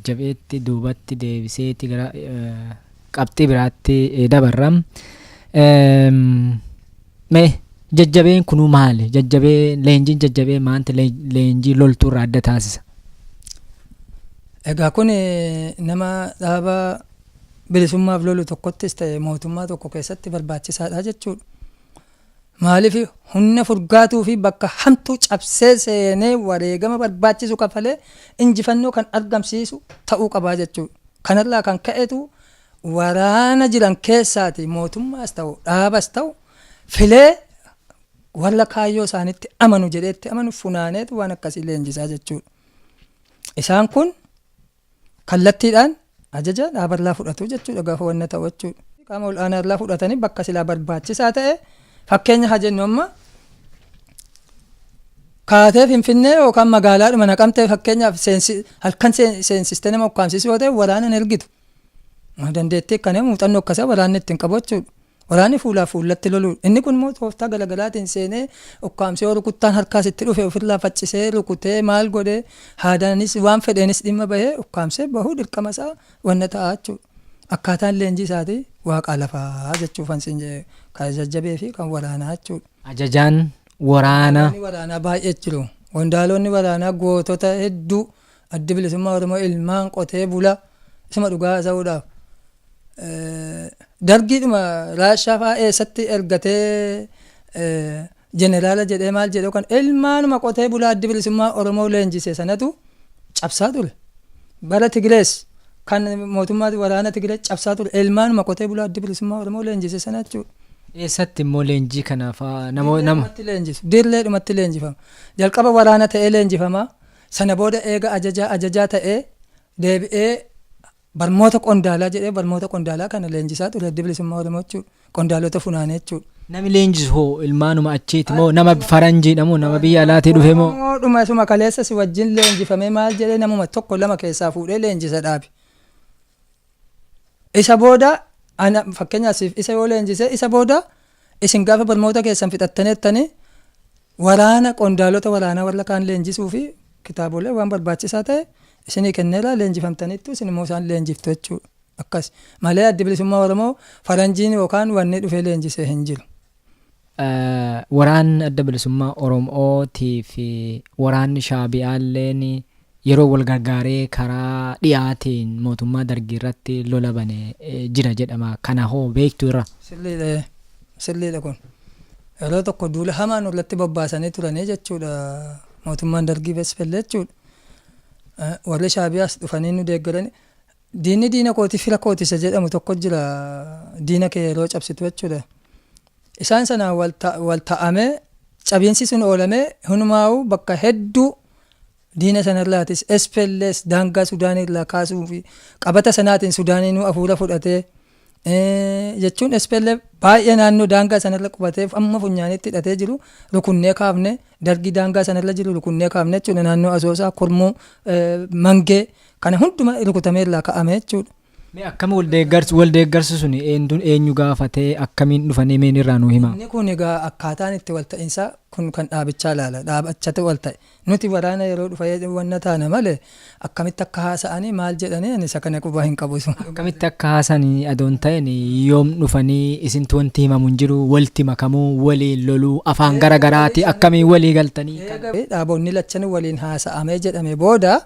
jajjabeetti duubatti deebiseetti gara qabxii biraatti dabarram. Mee jajjabeen kunuu maali? Jajjabee leenjiin jajjabee maanta leenjii loltuu irraa adda taasisa? Egaa kun nama dhaaba bilisummaaf lolu tokkottis ta'e mootummaa tokko keessatti barbaachisaadha jechuudha. Maaliif humna furgaatuu fi bakka hamtuu cabsee seenee wareegama barbaachisu kafalee injifannoo kan argamsiisu ta'uu qabaa jechuudha. Kanarraa kan ka'etu waraana jiran keessaati mootummaas ta'u dhaabas ta'u filee warra kaayyoo isaanitti amanu jedheetti amanu funaaneetu waan akkasii leenjisaa jechuudha. Isaan kun kallattiidhaan ajaja dhaabarraa fudhatu jechuudha gaafa wanna ta'u jechuudha. Qaama ol'aanaarraa fudhatanii bakka silaa barbaachisaa ta'e fakkeenya haa jennu amma kaatee Finfinnee yookaan magaalaadhuma naqamtee fakkeenyaaf halkan seensistee nama ukkaamsisu yoo ta'e waraana hin ergitu. Dandeettii akkanaa muuxannoo akkasii waraanni ittiin qabu jechuudha. Waraanni fuulaaf fuulatti loluudha. Inni kun immoo tooftaa galagalaatiin seenee ukkaamsee rukuttaan harkaas itti dhufe ofirraa faccisee rukutee maal godhee haadaanis waan fedheenis dhimma bahee ukkaamsee bahuu dirqama isaa wanna ta'a jechuudha. Akkaataan leenjii isaatii waaqaa lafaa jechuuf ansiin jedhe kan jajjabee fi kan waraanaa jechuudha. Ajajaan waraanaa. Waraanaa baay'ee jiru. Wandaalonni waraanaa gootota hedduu adda bilisummaa Oromoo ilmaan qotee bula isuma dhugaa ta'uudhaaf. Dargiidhuma raashaa fa'aa eessatti ergatee jeneraala jedhee maal jedhee kan ilmaanuma qotee bulaa adda bilisummaa Oromoo leenjise sanatu cabsaa ture. Bara Tigirees kan mootummaa waraana Tigiree cabsaa ture ilmaanuma qotee bulaa adda bilisummaa Oromoo leenjise sana jechuudha. Eessatti immoo leenjii kanaaf nama dirreedhumatti leenjifama. Jalqaba waraana ta'ee leenjifama. Sana booda eega ajajaa ta'ee deebi'ee barmoota qondaalaa jedhee barmoota qondaalaa kana leenjisaa ture adda bilisummaa Oromoo jechuudha. Qondaalota funaanee jechuudha. Nami leenjisu hoo ilmaanuma achiiti moo nama faranjiidha moo nama biyya alaatii dhufe moo? Dhuma isuma kaleessa si wajjin leenjifamee maal jedhee namuma tokko lama keessaa fuudhee leenjisa dhaabe. Isa booda fakkeenyaaf isa yoo leenjise isa booda isin gaafa barmoota keessan fixattaneettanii waraana qondaalota waraanaa warra kaan leenjisuu fi kitaabolee waan barbaachisaa ta'e isinii kenneera leenjifamtaniittu isin immoo isaan leenjiftu jechuudha. Akkas malee adda bilisummaa Oromoo faranjiin yookaan wanni dhufee leenjisee hin jiru. Waraanni adda bilisummaa Oromootii fi waraanni Shaabiyaalleen yeroo wal gargaaree karaa dhiyaatiin mootummaa dargii irratti lola banee jira jedhama. Kana hoo beektu irra? Sirriidha kun. Yeroo tokko duula hamaan irratti bobbaasanii turanii jechuudha mootummaan dargii Vesfelle jechuudha. Warri Shaabiyaas dhufanii nu deeggaranii diina kooti fira kootisa jedhamu tokko jira diina kee yeroo cabsitu jechuudha. Isaan sana wal ta'amee cabiinsi sun oolamee hunumaa'u bakka hedduu diina sanarraatis espellees daangaa Sudaanii irraa kaasuu fi qabata sanaatiin Sudaanii nu afuura fudhatee jechuun espellee baay'ee naannoo daangaa sanarra qubateef amma funyaanitti hidhatee jiru rukunnee kaafne dargii daangaa sanarra jiru rukunnee kaafne jechuudha naannoo Asoosaa Kormuu Mangee kana hunduma rukutamee irraa ka'ame jechuudha. Mee akkam wal deeggarsu sun eenyu gaafatee akkamiin dhufanii meen irraa nu hima? Inni kun egaa akkaataan itti wal ta'insaa kun kan dhaabichaa laala dhaabachate wal ta'e nuti waraana yeroo dhufee wanna taana malee akkamitti akka haasa'anii maal jedhanii ani isa kana qubaa hin qabu. Akkamitti akka haasa'anii adoon ta'een yoom dhufanii isintu wanti himamu hin jiru walti makamuu waliin loluu afaan garagaraati akkamiin walii galtanii? Dhaabonni lachan waliin haasa'amee jedhame booda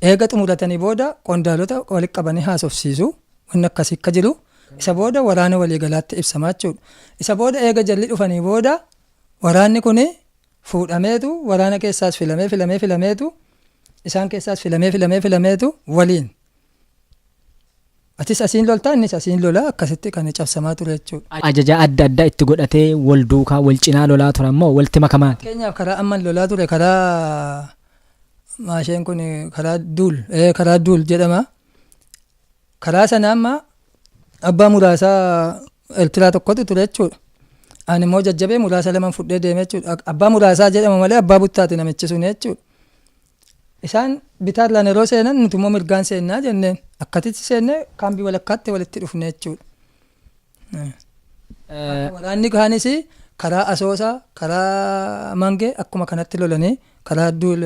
eega xumuratanii booda qondaalota walitti qabanii haasofsiisu wanni akkasii akka jiru isa booda waraana waliigalaatti ibsamaa jechuudha. Isa booda eega jalli dhufanii booda waraanni kun fuudhameetu waraana keessaas filameetu isaan keessaas filameetu waliin. Atis asiin loltaa innis asiin lolaa akkasitti kan cabsamaa ture jechuudha. Ajaja adda addaa itti godhatee wal duukaa wal cinaa lolaa turan moo walti makamaati? Fakkeenyaaf karaa amman lolaa ture karaa maasheen kun karaa duul jedhama. Karaa sana amma abbaa muraasaa Eertiraa tokkotu ture jechuudha. Ani immoo jajjabee muraasa lama fudhee deeme jechuudha. Abbaa muraasaa jedhama malee abbaa buttaati namichi sun jechuudha. Isaan bitaarraan yeroo seenan nuti immoo mirgaan seennaa jenneen akkasitti seennee kaambii walakkaatti walitti dhufne jechuudha. Waraanni kaanis karaa Asoosaa karaa Mangee akkuma kanatti lolanii karaa duul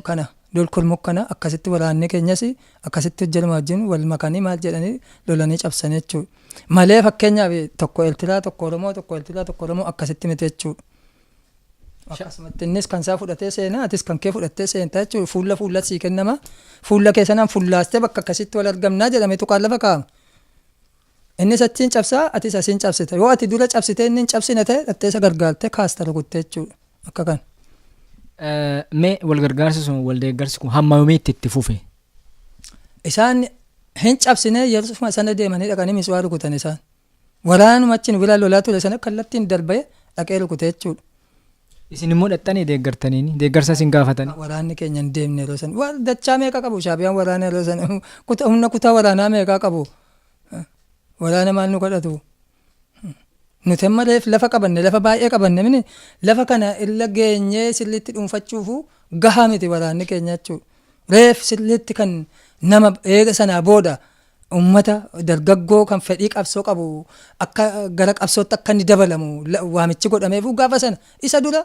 kana lolkolmoo kana akkasitti waraanni keenyas akkasitti hojjetama wajjin wal makanii maal jedhanii lolanii cabsan jechuudha. Malee fakkeenyaaf tokko Eertiraa tokko Oromoo tokko Eertiraa tokko Oromoo akkasitti miti jechuudha. Akkasumatti innis kan isaa fudhatee seenaa atis kan kee fudhattee seentaa jechuudha. Fuula sii kennama. Fuula keessanaan fuullaastee bakka akkasitti wal argamnaa jedhamee tuqaan lafa kaa'ama. Innis achiin cabsaa atis asiin cabsita. Yoo ati dura cabsitee inni hin cabsine ta'e dhattee isa gargaartee kaasta rukuttee jechuudha. Akka kan. Mee wal gargaarsi sun wal deeggarsi kun hamma yoomiitti itti fufe? Isaan hin cabsine yeroo sana deemanii dhaqanii miswaa rukutan isaan. Waraanuma achiin bira lolaa ture sana kallattiin darbee dhaqee rukute jechuudha. Isin immoo dhattanii deeggartaniini deeggarsa isin gaafatanii? Waraanni keenya hin deemne yeroo sana. Dachaa meeqa qabu shaabiyaan waraana yeroo sana? Humna kutaa waraanaa meeqa qabu? Waraana maal nu godhatu? Nuti amma lafa qabanne lafa baay'ee qabanne mini lafa kana illa geenyee sirriitti dhuunfachuufu gahaa miti waraanni keenya jechuudha. Reef sirriitti kan nama eega sanaa booda ummata dargaggoo kan fedhii qabsoo qabu akka gara qabsootti akka inni dabalamu waamichi godhameefu gaafa sana isa dura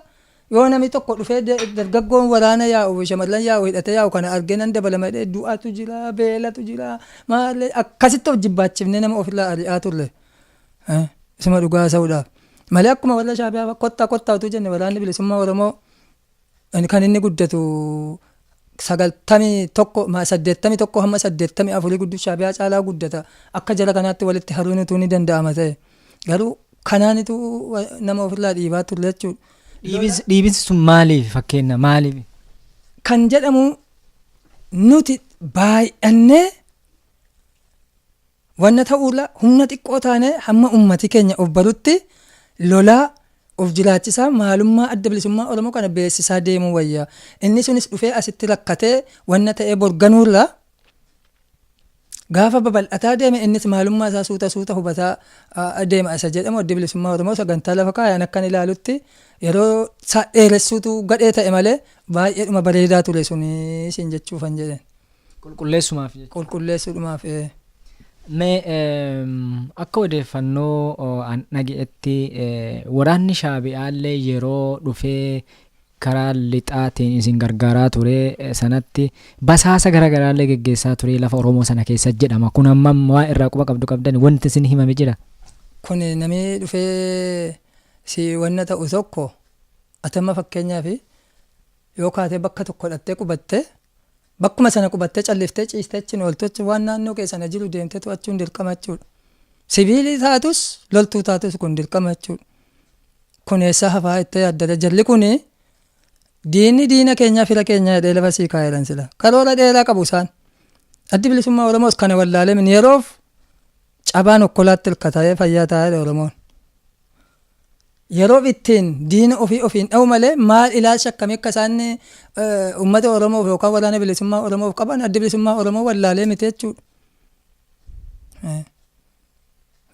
yoo namni tokko dhufee dargaggoon waraana yaa'u shamarran yaa'u hidhatee yaa'u kana argee nan dabalama du'aatu jira beelatu jira maal akkasitti of jibbaachifnee nama ofirraa ari'aa turre. Isuma dhugaa sa'uudhaaf malee akkuma warra shaabiyaa kottaa utuu jenne waraanni bilisummaa Oromoo kan inni guddatu 81 hamma 84 gudduu shaabiyaa caalaa guddata akka jala kanaatti walitti haruun utuu ni danda'ama ta'e garuu kanaanitu nama ofirraa dhiibaa turre jechuudha. Dhiibinsi sun maaliif fakkeenya maaliif? Kan jedhamu nuti baay'annee wanna ta'uula humna xiqqoo taane hamma ummati keenya of barutti lolaa of jiraachisaa maalummaa adda bilisummaa Oromoo kana beeksisaa deemuu wayyaa. Inni sunis dhufee asitti rakkatee wanna ta'ee borganuurraa gaafa babal'ataa deeme innis maalummaa isaa suuta hubataa deema isa jedhamu adda bilisummaa Oromoo sagantaa lafa kaayaan akkan ilaalutti yeroo dheeressuutu gadhee ta'e malee baay'eedhuma bareedaa ture suni siin jechuufan jedhan. Qulqulleessumaaf jechuudha. Qulqulleessuudhumaaf. Mee akka odeeffannoo an dhageetti waraanni shaabiyaallee yeroo dhufee karaa lixaatiin isin gargaaraa ture sanatti basaasa garaagaraallee geggeessaa ture lafa Oromoo sana keessa jedhama. Kun amma waa irraa quba qabdan wanti isin himame jira? Kun namni dhufee si wanna ta'u tokko atamma fakkeenyaaf yoo kaatee bakka tokko dhattee qubattee bakkuma sana qubattee calliftee ciistee achiin ooltochi waan naannoo keessana jiru deemtee to'achuun dirqama jechuudha. Sibiilii taatus loltuu taatus kun dirqama jechuudha. Kun eessa hafaa itti yaaddata jalli kuni diina keenyaa fira keenyaa jedhee lafa sii kaa'eeran sila. Karoora dheeraa qabu isaan. Addi bilisummaa Oromoos kana wallaalee min yeroof cabaan okkolaatti hirkataa'ee fayyaa taa'ee Oromoon. Yeroo ittiin diina ofiin dha'u malee maal ilaalcha akkamii akka isaan uummata Oromoof yookaan waraana bilisummaa Oromoof qaban adda bilisummaa Oromoo wallaalee miti jechuudha.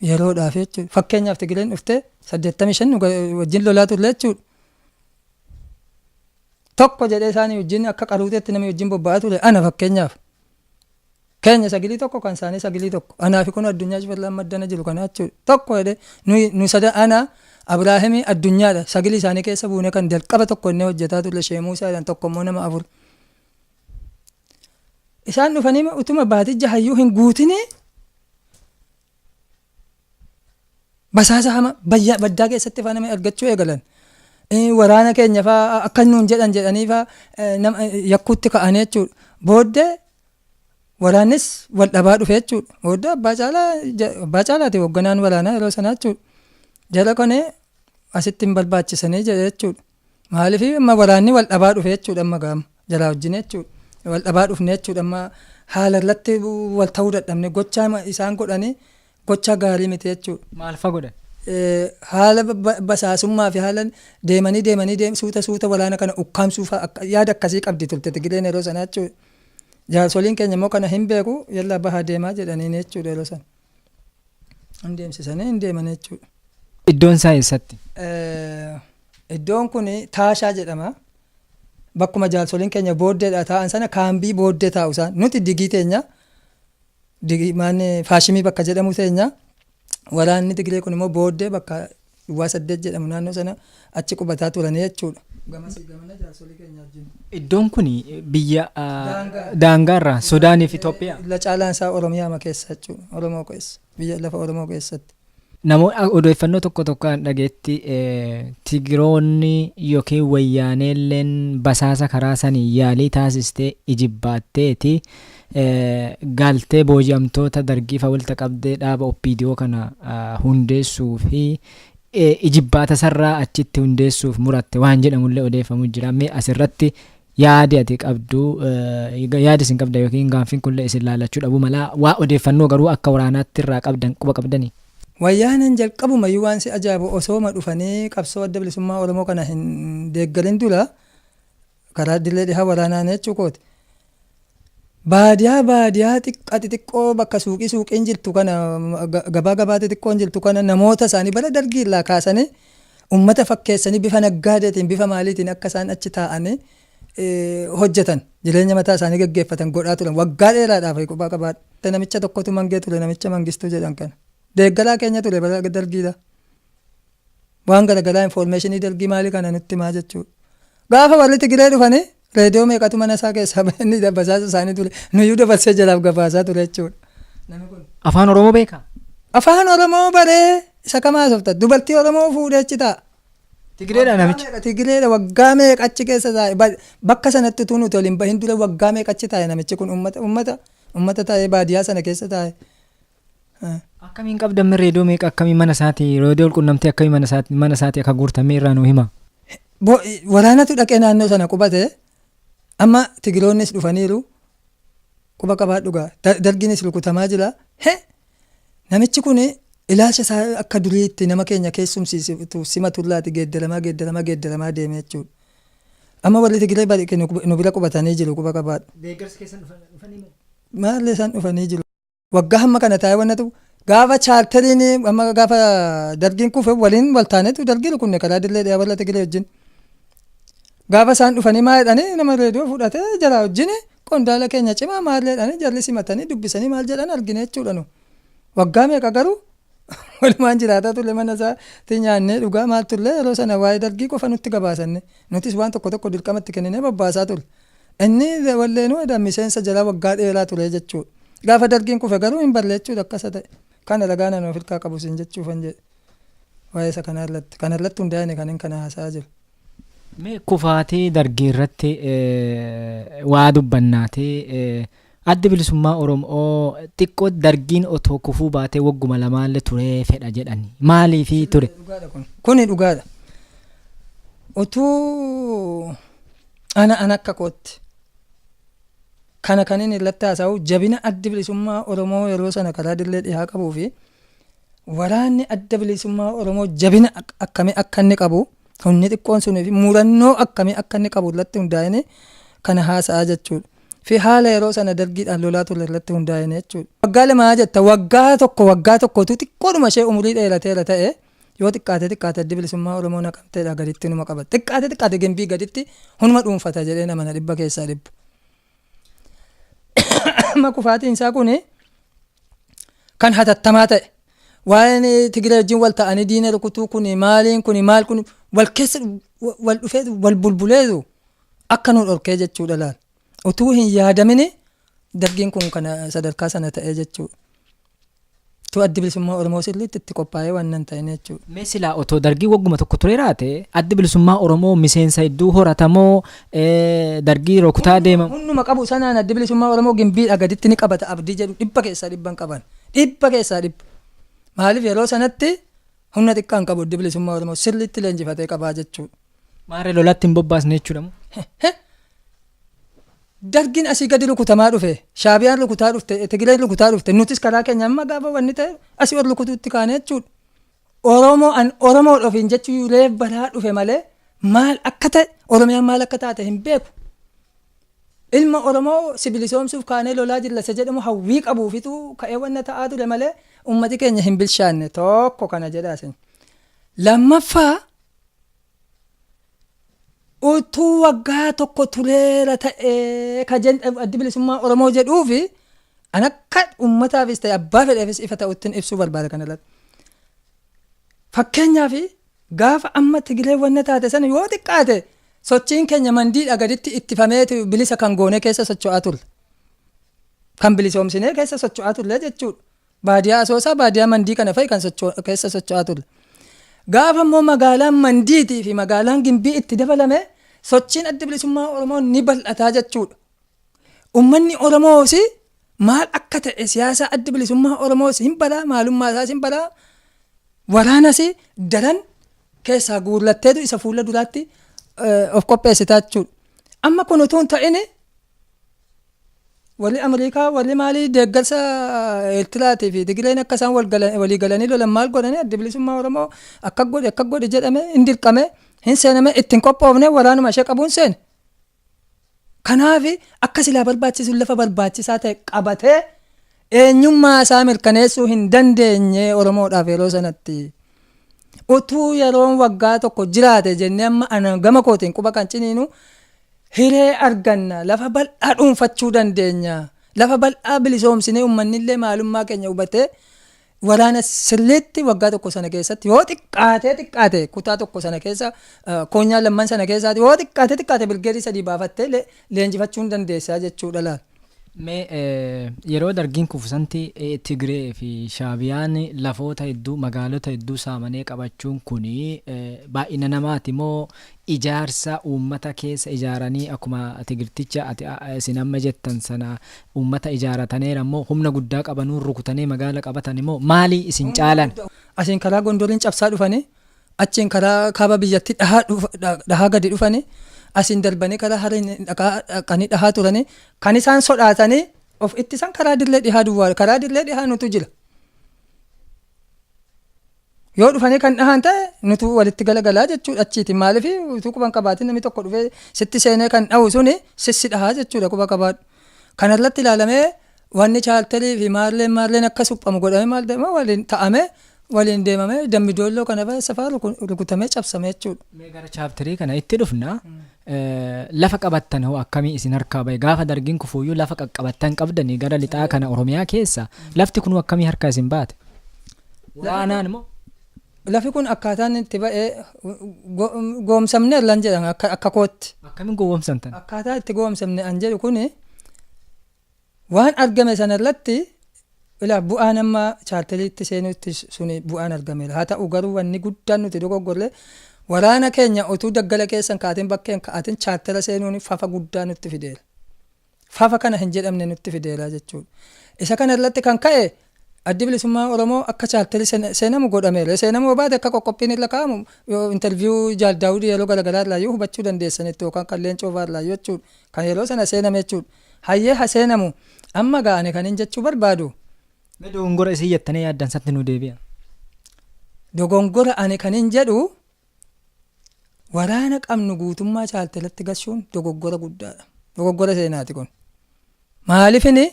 Yeroodhaaf jechuudha. Fakkeenyaaf Tigireen dhuftee 85 wajjin lolaa turre jechuudha. Tokko jedhee isaanii wajjin akka qaruuteetti namni wajjin bobba'aa ture ana fakkeenyaaf. Keenya sagilii tokko kan isaanii sagilii tokko. Anaafi kun addunyaa shifarlaan maddana jiru kana jechuudha. Tokko jedhee nu sada ana Abrahaamii addunyaadha sagilii isaanii keessa buune kan jalqaba tokko inni hojjetaa ture Sheemuu Isaadhaan tokko immoo nama 4. Isaan dhufanii utuma baatijja hayyuu hin guutini basaasa hama baddaa keessatti faa nama argachuu eegalan. Waraana keenya faa akka nuun jedhanii faa yakkuutti ka'anii jechuudha. Booddee waraannis wal dhabaa dhufe jechuudha. Booddee abbaa caalaati hoogganaan waraanaa yeroo sanaa jechuudha. Jala konee asitti hin barbaachisanii jedhe jechuudha. Maaliif amma waraanni wal dhabaa dhufe jechuudha amma gaama jalaa wajjin jechuudha. Wal dhabaa dhufne jechuudha amma haala irratti wal ta'uu dadhabne gochaa isaan godhanii gochaa gaarii miti jechuudha. Maal faa godhan? Haala basaasummaa fi haala deemanii suuta waraana kana ukkaamsuu yaada akkasii qabdi turte Tigireen yeroo sanaa jechuudha. Jaarsoliin keenya immoo kana hin beeku yalla bahaa deemaa jedhaniin jechuudha yeroo sana. Hin deemsisanii hin deeman jechuudha. Iddoon isaa eessatti? Iddoon kun Taashaa jedhama. Bakkuma jaarsoliin keenya booddeedha taa'an sana kaambii booddee taa'u isaan. Nuti digii teenya faashimii bakka jedhamu teenya. Waraanni Tigiree kun immoo booddee bakka duwwaa 8 jedhamu naannoo sana achi qubataa turanii jechuudha. Gamasii gamana jaarsolii keenya wajjin. Iddoon kun biyya daangaarra Sudaanii fi Itoophiyaa. La caalaan isaa Oromiyaa keessa jechuudha. Oromoo keessa biyya lafa Oromoo keessatti. Namoonni odeeffannoo tokko dhageetti Tigiroonni yookiin Wayyaaneelleen basaasa karaa sanii yaalii taasistee ijibbaatteeti galtee booji'amtoota dargiifa walitti qabdee dhaaba OPDO kana hundeessuu fi ijibbaata sarraa achitti hundeessuuf muratte waan jedhamullee odeeffamu jira. Mee asirratti yaadi ati qabdu yaadi isin qabda yookiin gaaffiin kunillee isin laalachuu dhabu malaa waa odeeffannoo garuu akka waraanaatti irraa qabdan quba qabdanii. Wayyaaneen jalqabumayyuu waan si ajaa'ibu osooma dhufanii qabsoo adda bilisummaa Oromoo kana hin deeggarin dura karaa dillee dhihaa waraanaan jechuu kooti. Baadiyaa xixiqqoo bakka suuqiin jirtu kana gabaa xixiqqoon jirtu kana namoota isaanii bara dargii irraa kaasanii uummata fakkeessanii bifa naggaadeetiin bifa maaliitiin akka isaan achi taa'anii hojjetan jireenya mataa isaanii gaggeeffatan godhaa turan waggaa dheeraadhaaf quba qabaadha. Namicha tokkotu mangee ture namicha mangistuu jedhan kana. Deeggaraa keenya ture bara dargiidha. Waan garagaraa infoormeeshinii dargii maalii kana nutti himaa jechuudha. Gaafa warri Tigiree dhufanii reediyoo meeqatu mana isaa keessaa inni basaasa isaanii ture nuyyuu dabarsee jalaaf gabaasaa ture jechuudha. Afaan Oromoo beekaa? Afaan Oromoo baree isa kamaa softa dubartii Oromoo fuudhee achi ta'a. Tigireedha namichi. Tigireedha waggaa meeqa achi keessa taa'e bakka sanatti utuu nuti waliin bahin dura waggaa meeqa achi taa'e namichi kun uummata taa'ee baadiyaa sana keessa taa'e. Akkamiin qabdan reediyoo meeqa akkamiin mana isaatii reediyoo qunnamtee akkamiin mana isaatii akka guurtamee irraa nuu hima. Waraanatu dhaqee naannoo sana qubate amma Tigiroonnis dhufaniiru quba qabaadhugaa dargiinis rukutamaa jira. Namichi kun ilaalcha isaa akka duriitti nama keenya keessumsiisu simatullaati geeddaramaa deeme jechuudha. Amma warri Tigiree nu bira qubatanii jiru quba qabaadhu. Deeggarsi keessan dhufanii moo? Maallee isaan dhufanii jiru. Waggaa hamma kana taa'ee wannatu gaafa chaarteriin amma gaafa dargiin kufe waliin wal taanetu dargiin kunne karaa dillee dhiyaa warra Tigiree wajjin. Gaafa isaan dhufanii maal jedhanii nama reediyoo fudhatee jala wajjin qondaala keenya cimaa maal jedhanii jalli simatanii dubbisanii maal jedhan argine jechuudha nu. Waggaa meeqa garuu walumaan jiraataa turre mana isaatti nyaannee dhugaa maal turre yeroo sana waa'ee dargii qofa nutti gabaasanne nutis waan tokko dirqamatti kennine babbaasaa turre. Inni wallee nu edda miseensa jalaa waggaa dheeraa ture jechuudha. Gaafa dargiin kufe garuu hin balleechuudha akkasa ta'e. Kana ragaana nuuf hirkaa qabu siin jechuufan jedhe. Waa'ee isa kanarratti hundaa'ine kan hin kana haasaa jiru. Mee kufaatii dargii irratti waa dubbannaatee adda bilisummaa Oromoo xiqqoo dargiin otoo kufuu baatee wagguma lamaallee turee fedha jedhani. Maaliifii ture? Kuni dhugaadha. Utuu ana akka kootti kana kanin irratti haasa'u jabina adda bilisummaa Oromoo yeroo sana karaa dillee dhihaa qabuu fi waraanni adda bilisummaa Oromoo jabina akkamii akka inni qabu humni xiqqoon sunii fi murannoo akkamii akka inni qabu irratti hundaa'ine kana haasa'aa jechuudha. Fi haala yeroo sana dargiidhaan lolaa ture irratti hundaa'ine jechuudha. Waggaa lamaa jetta waggaa tokkotu xiqqoodhuma ishee umurii dheerateera ta'e yoo xiqqaate adda bilisummaa Oromoo naqamteedha gaditti numa qaba. Xiqqaate gimbii gaditti hunuma dhuunfata jedhee nama na 100 keessaa 100. Amma kufaatiin isaa kun kan hatattamaa ta'e waa'een Tigiree wajjin wal ta'anii diina rukutuu kun maaliin kun maal kun wal keessa wal dhufee wal bulbuleetu akka nu dhorkee jechuudha laal. Utuu hin yaadamini dargiin kun kana sadarkaa sana ta'ee jechuudha. Tu adda bilisummaa Oromoo sirriitti itti qophaa'ee waan nan ta'in jechuudha. Mee silaa otoo dargii wagguma tokko ture raate adda bilisummaa Oromoo miseensa hedduu horatamoo dargii rukutaa deemamu. Hunduma qabu sanaan adda bilisummaa Oromoo gimbiidha gaditti ni qabata abdii jedhu 100 keessaa 100 qaban. 100 keessaa 100. Maaliif yeroo sanatti humna xiqqaan qabu adda bilisummaa Oromoo sirriitti leenjifatee qabaa jechuudha. Maarree lolatti hin bobbaasne jechuudha moo? Dargiin asii gadi rukutamaa dhufe shaabiyaan rukutaa dhufte Tigireen rukutaa dhufte nutis karaa keenya amma gaafa wanni ta'e asii ol rukutuutti kaane jechuudha. Oromoo ofiin jechuu reef balaa dhufe malee maal akka ta'e Oromiyaan maal akka taate hin beeku. Ilma Oromoo sibilisoomsuuf kaanee lolaa jillase jedhamu hawwii qabuufitu ka'ee wanna ta'aa ture malee ummati keenya hin bilchaanne tokko kana jedhaasin. Lammaffaa utuu waggaa tokko tureera ta'ee adda bilisummaa Oromoo jedhuufi an akka uummataafis ta'e abbaa fedheefis ifa ta'uttiin ibsuu barbaada kanarratti. Fakkeenyaaf gaafa amma Tigiree wanna taate sana yoo xiqqaate sochiin keenya mandiidha gaditti ittifameetu bilisa kan goonee keessa socho'aa turre. Kan bilisoomsinee keessa socho'aa turre jechuudha. Baadiyyaa Asoosaa baadiyyaa mandii kana fa'i kan keessa socho'aa turre. Gaafa immoo magaalaan mandiitii fi magaalaan gimbii itti dabalame sochiin adda bilisummaa Oromoo ni bal'ataa jechuudha. Uummanni Oromoos maal akka ta'e siyaasa adda bilisummaa Oromoos hin baraa maalummaa isaas hin baraa waraanas daran keessaa guurlatteetu isa fuula duraatti of qopheessitaa jechuudha. Amma kun utuu hin ta'in warri Ameerikaa warri maalii deeggarsa Eertiraatii fi Tigireen akka isaan walii galanii lolan maal godhanii adda bilisummaa Oromoo akka godhe jedhame hin dirqame hin seename ittiin qophoofne waraanuma ishee qabuun seene. Kanaaf akka silaa barbaachisu lafa barbaachisaa ta'e qabatee eenyummaa isaa mirkaneessuu hin dandeenye Oromoodhaaf yeroo sanatti. Utuu yeroon waggaa tokko jiraate jennee amma gama kootiin quba kan ciniinu hiree arganna lafa bal'aa dhuunfachuu dandeenya. Lafa bal'aa bilisoomsinee uummanni illee maalummaa keenya hubatee waraana sirriitti waggaa tokko sana keessatti yoo xiqqaate kutaa tokko sana keessa koonyaa lamman sana keessaati yoo xiqqaate bilgeetii sadii baafattee leenjifachuu hin dandeessaa jechuudha laal. Mee yeroo dargiin kufusanti Tigiree fi Shaabiyaan lafoota hedduu magaalota hedduu saamanee qabachuun kuni baay'ina namaati moo ijaarsa uummata keessa ijaaranii akkuma Tigirticha isin amma jettan sana uummata ijaarataneera moo humna guddaa qabanuun rukutanii magaala qabatan moo maali isin caalan? Asiin karaa Gondoriin cabsaa dhufanii achiin karaa kaaba biyyatti dhahaa gadi dhufanii asin darbanii karaa hariin dhaqanii dhahaa turanii kan isaan sodaatanii of ittisan karaa dirree dhihaa duwwaa karaa dirree dhihaa nutu jira. Yoo dhufanii kan dhahan ta'e nutu walitti galagalaa jechuudha achiiti maaliif utuu quban qabaatiin namni tokko dhufee sitti seenee kan dhahu suni sissi dhahaa jechuudha quba qabaadhu. Kanarratti ilaalamee wanni chaaltarii fi maarleen akka suphamu godhamee maal deema waliin ta'amee waliin deemamee Dambidoolloo kana baay'ee safaa rukutamee cabsamee jechuudha. Mee gara chaaptarii kana itti dhufna lafa qabattan hoo akkamii isin harkaa bahe gaafa dargiin kufuuyyuu lafa qaqqabattan qabdanii gara lixaa kana Oromiyaa keessa lafti kun akkamii harkaa isin baate? Waanaan moo? Lafi kun akkaataan itti ba'ee goomsamne irraan jedhan akka kootti. Akkamiin gowwoomsamtan? Akkaataa itti goomsamne an jedhu kuni waan argame sana irratti bu'aan amma chaartaliitti seenutti suni bu'aan argameera. Haa ta'u garuu wanni guddaan nuti dogoggorre waraana keenya utuu daggala keessan kaatiin bakkeen ka'atiin chaartala seenuun fafa guddaa nutti fideera. Fafa kana hin jedhamne nutti fideera jechuudha. Isa kana irratti kan ka'e addi bilisummaa Oromoo akka chaartali seenamu godhameera. Seenamuu baate akka qoqqophiin irra kaa'amu intarviyuu Jaal Daawudii yeroo garaagaraa irraa yoo hubachuu dandeessanitti yookaan kan Leencoo fa'aa irraa jechuudha. Kan yeroo sana seename jechuudha. Hayyee haa seenamu amma ga'ane kan hin jechuu barbaadu. Dogongora isii jettanii yaaddan satti nu deebi'a. Dogongora ani kan hin jedhu waraana qabnu guutummaa chaaltalatti gashuun dogoggora guddaadha. Dogoggora seenaati kun. Maaliifini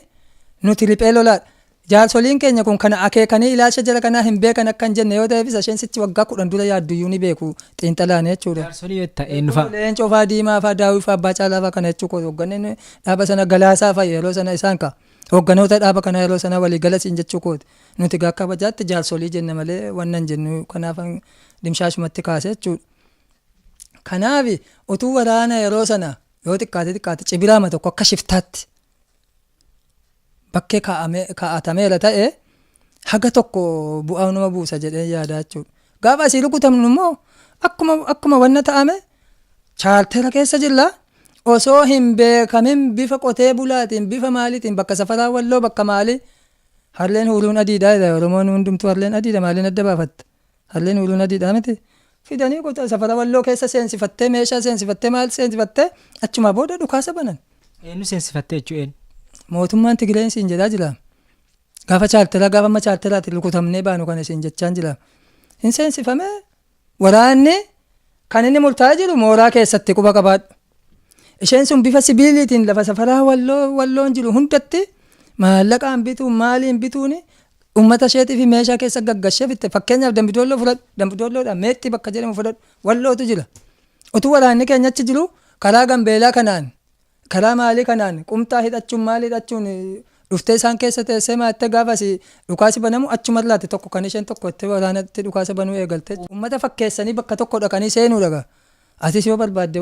nuti riphee lolaadha. Jaarsoliin keenya kun kana akeekanii ilaalcha jara kanaa hin beekan akka hin jenne yoo ta'eefis isheen sichi waggaa 10 dura yaadduyyuu ni beeku xiinxalaan jechuudha. Jaarsolii yoo ta'e eenyu fa'a? Leencoo fa'aa Diimaa fa'aa Daawwii fa'aa Abbaa Caalaa fa'aa kana jechuudha. Hoogganeen dhaaba sana Galaasaa fa'aa yeroo sana isaan ka'a. Hoogganoota dhaaba kana yeroo sana walii galasiin jechuudha. Nuti gaa kabajaatti jaarsolii jenna malee wannan jennu kanaaf dimshaashumatti kaase jechuudha. Kanaaf utuu waraana yeroo sana yoo xiqqaate cibiraama tokko akka shiftaatti bakkee kaa'atameera ta'e haga tokko bu'aa nama buusa jedhee yaadaa jechuudha. Gaafa asii rukutamnu immoo akkuma wanna ta'ame chaaltera keessa jirra osoo hin beekamin bifa qotee bulaatiin bifa maaliitiin bakka safaraa walloo bakka maalii harleen huruun adiidhaa Oromoon hundumtuu harleen adiidha maaliin adda baafatta harleen huruun adiidhaa miti fidanii safara walloo keessa seensifattee meeshaa seensifattee maal seensifattee achuma booda dhukaasa banan. Eenyu seensifattee jechuudha? Mootummaan Tigireen siin jedhaa jira. Gaafa chaalteraa gaafa amma chaalteraatti rukutamnee baanu kana siin jechaan jira. Hin seensifame waraanni kan inni murtaa'ee jiru mooraa keessatti quba qabaadhu. Isheen sun bifa sibiiliitiin lafa safaraa walloon jiru hundatti maallaqaan bituun maaliin bituun uummata isheetii fi meeshaa keessa gaggashee fitte fakkeenyaaf Dambidoolloo fudhadhu Dambidoolloodhaan meexxii bakka jedhamu fudhadhu wallootu jira. Utuu waraanni keenya achi jiru karaa Gambeelaa kanaan karaa maalii kanaan qumxaa hidhachuun maal hidhachuun dhuftee isaan keessa teessee maattee gaafa si dhukaasi banamu achuma laate tokko kan isheen tokko itti waraanatti dhukaasa banuu eegalte. Uummata fakkeessanii bakka tokko dhaqanii seenuu dhagaa. Atis yoo barbaadde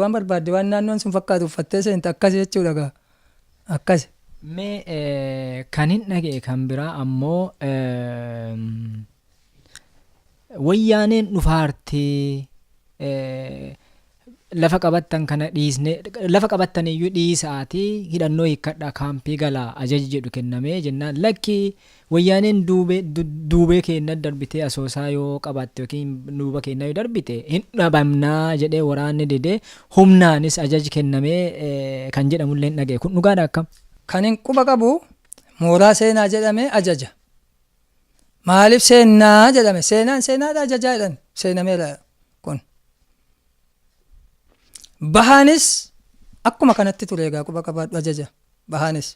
waan naannoon sun fakkaatu uffattee seente akkasi jechuudha gaa. Akkasi. Mee kan hin dhaga'e kan biraa ammoo wayyaaneen dhufaartii lafa qabattan kana dhiisne lafa qabattaniyyuu dhiisaatii hidhannoo hiikkadha kaampii galaa ajaji jedhu kennamee jennaan lakki wayyaaneen duubee keenya darbitee asoosaa yoo qabatte yookiin duuba keenya yoo darbite hin dhabamnaa jedhee waraanni didee humnaanis ajaji kennamee kan jedhamullee hin dhaga'e kun dhugaadha akkam. Kan hin quba qabu mooraa seenaa jedhamee ajaja. Maaliif seenaa jedhame seenaadha ajajaa jedhan seenameera kun. Bahaanis akkuma kanatti ture egaa quba qabaadhu ajaja bahaanis.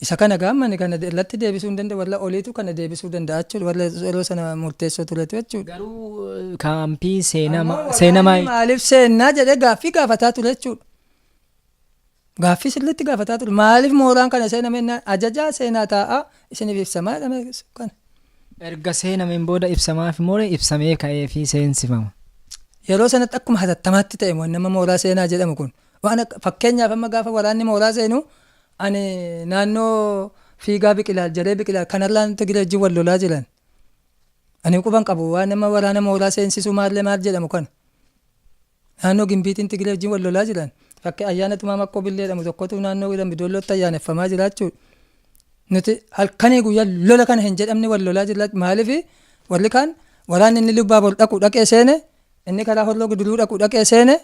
Isa kana gaammanni kana irratti deebisuu hin danda'u warra oliitu kana deebisuu danda'a jechuudha warra yeroo sana murteessoo turetu jechuudha. Garuu kaampii seenamaa maaliif seenaa jedhee gaaffii gaafataa ture jechuudha. Gaaffii sirriitti gaafataa ture maaliif mooraan kana seenamee ajajaa seenaa taa'aa isiniif ibsamaa jedhame kana. Erga seenameen booda ibsamaaf mooree ibsamee ka'ee fi seensifama. Yeroo sanatti akkuma hatattamaatti ta'e nama mooraa seenaa jedhamu kun waan fakkeenyaaf amma gaafa waraanni mooraa seenu ani naannoo fiigaa biqilaa jaree biqilaa kanarraan Tigiree wal lolaa jiran ani quban qabu waan nama waraana mooraa seensisu maal jedhamu kana naannoo Gimbiitiin Tigiree wal lolaa jiran fakkii ayyaana tumaa makkoo billee jedhamu tokkotu naannoo Dambidoollootti ayyaaneffamaa jira jechuudha. Nuti halkanii guyyaa lola kana hin jedhamne wal lolaa jira maaliif warri kaan waraanni inni lubbaa bol dhaqee seene inni karaa Horroo Guduruu dhaqee seene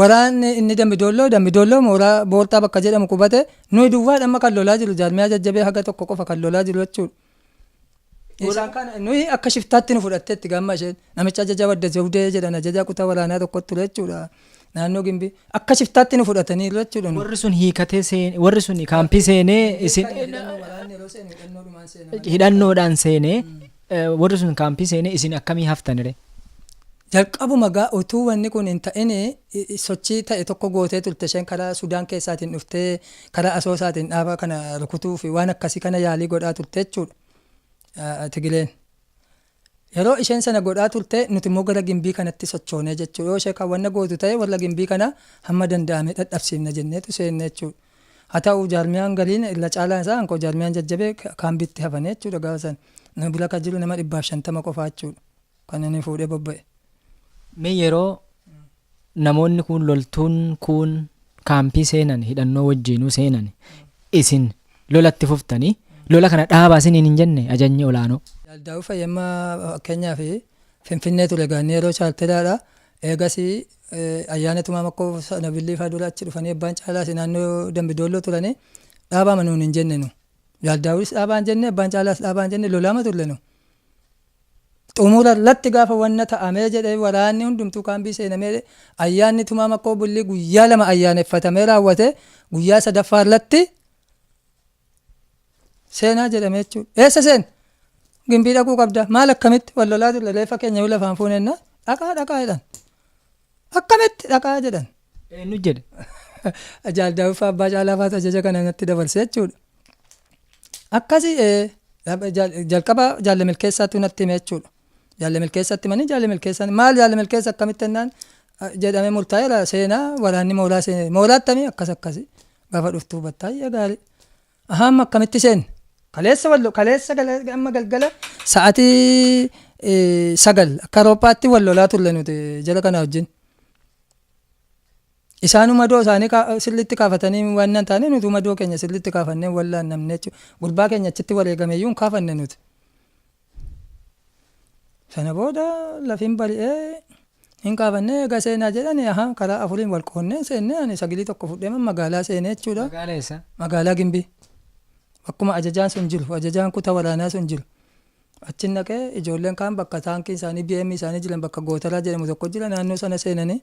waraanni inni Dambidoolloo mooraa boortaa bakka jedhamu qubate nuyi duwwaadha amma kan lolaa jiru jaarmiyaa jajjabee haga tokko qofa kan lolaa jiru jechuudha. Isaan kana nuyi akka shiftaatti nu fudhatteetti gamma isheen namicha ajajaa wadda Zawudee jedhan ajajaa kutaa waraanaa tokkotti ture jechuudha. Naannoo Gimbii akka shiftaatti nu fudhatanii jechuudha. Warri sun hiikatee seenee warri sun kaampii seenee isin hidhannoodhaan seenee warri sun kaampii seenee isin akkamii haftanire? Jalqabuma gaa utuu wanni kun hin ta'in sochii ta'e tokko gootee turte isheen karaa Sudaan keessaatiin dhuftee karaa Asoosaatiin dhaaba kana rukutuu fi waan akkasii kana yaalii godhaa turte jechuudha. Tigireen. Yeroo isheen sana godhaa turte nuti immoo gara Gimbii kanatti sochoonee jechuudha. Yoo ishee kan wanna gootu ta'e warra Gimbii kana hamma danda'ame dadhabsiifna jenneetu seenne jechuudha. Haa ta'u jaarmiyaan galiin irra caalaan isaa hankoo jaarmiyaan jajjabee kaambiitti hafane jechuudha gaafa sana. Nama bira kan jiru nama 150 qofaa jechuudha. Kan inni fuudhee bobba'e. Mee yeroo namoonni kun loltuun kun kaampii seenan hidhannoo wajjinuu seenan isin lolatti fuftanii lola kana dhaabaa isiniin hin jenne ajajni olaanoo. Daawuu fayyammaa fakkeenyaaf Finfinnee ture gaanii yeroo chaalteedhaadha. Eegas ayyaana tumaa makkoo sana billee fa'aa dura achi dhufanii abbaan caalaas naannoo Dambidoolloo turanii dhaabaa manuun hin jenne nu. Daawuus dhaabaa hin jenne abbaan caalaas dhaabaa hin jenne lolaama turre nu. Xumura latti gaafa wanna ta'amee jedhee waraanni hundumtuu kaambii seenamee ayyaanni tumaa makkoo bulli guyyaa 2 ayyaaneffatamee raawwate guyyaa 3ffaa irratti seenaa jedhamee jechuudha. Eessa seen? Gimbii dhaquu qabda. Maal akkamitti wal lolaa turre reeffa keenya yoo lafaan fuunenna dhaqaa jedhan. Akkamitti dhaqaa jedhan. Eenyu jedhe? Daawuu fi abbaa caalaa fa'aatu ajaja kana natti dabarse jechuudha. Akkasii jalqaba jaalle milkeessaatu natti hime jechuudha. Jaalle milkeessatti manii jaalle milkeessaan maal jaalle milkeessa akkamitti ennaan jedhamee murtaa'eera seenaa waraanni mooraa seenee mooraattamii akkasii gaafa dhuftuu battaayyaa gaarii. Ahaan akkamitti seenne kaleessa amma galgala sa'aatii 9 akka Awurooppaatti wal lolaa turre nuti jala kana wajjin. Isaanuma doo isaanii sirriitti kaafatanii waan hin taane nuti madoo keenya sirriitti kaafannee wallaan namne jechuudha. Gurbaa keenya achitti wareegameeyyuu hin kaafanne nuti. Sana booda lafiin bari'ee hin kaafannee egaa seenaa jedhanii karaa afuriin wal qoonnee seennee ani sagilii tokko fudhee magaalaa seenee jechuudha. Magaalaa eessa? Magaalaa Gimbii. Akkuma ajajaan sun jiru ajajaan kutaa waraanaa sun jiru. Achiin dhaqee ijoolleen kaan bakka taankii isaanii BM isaanii jiran bakka gootaraa jedhamu tokko jira naannoo sana seenanii.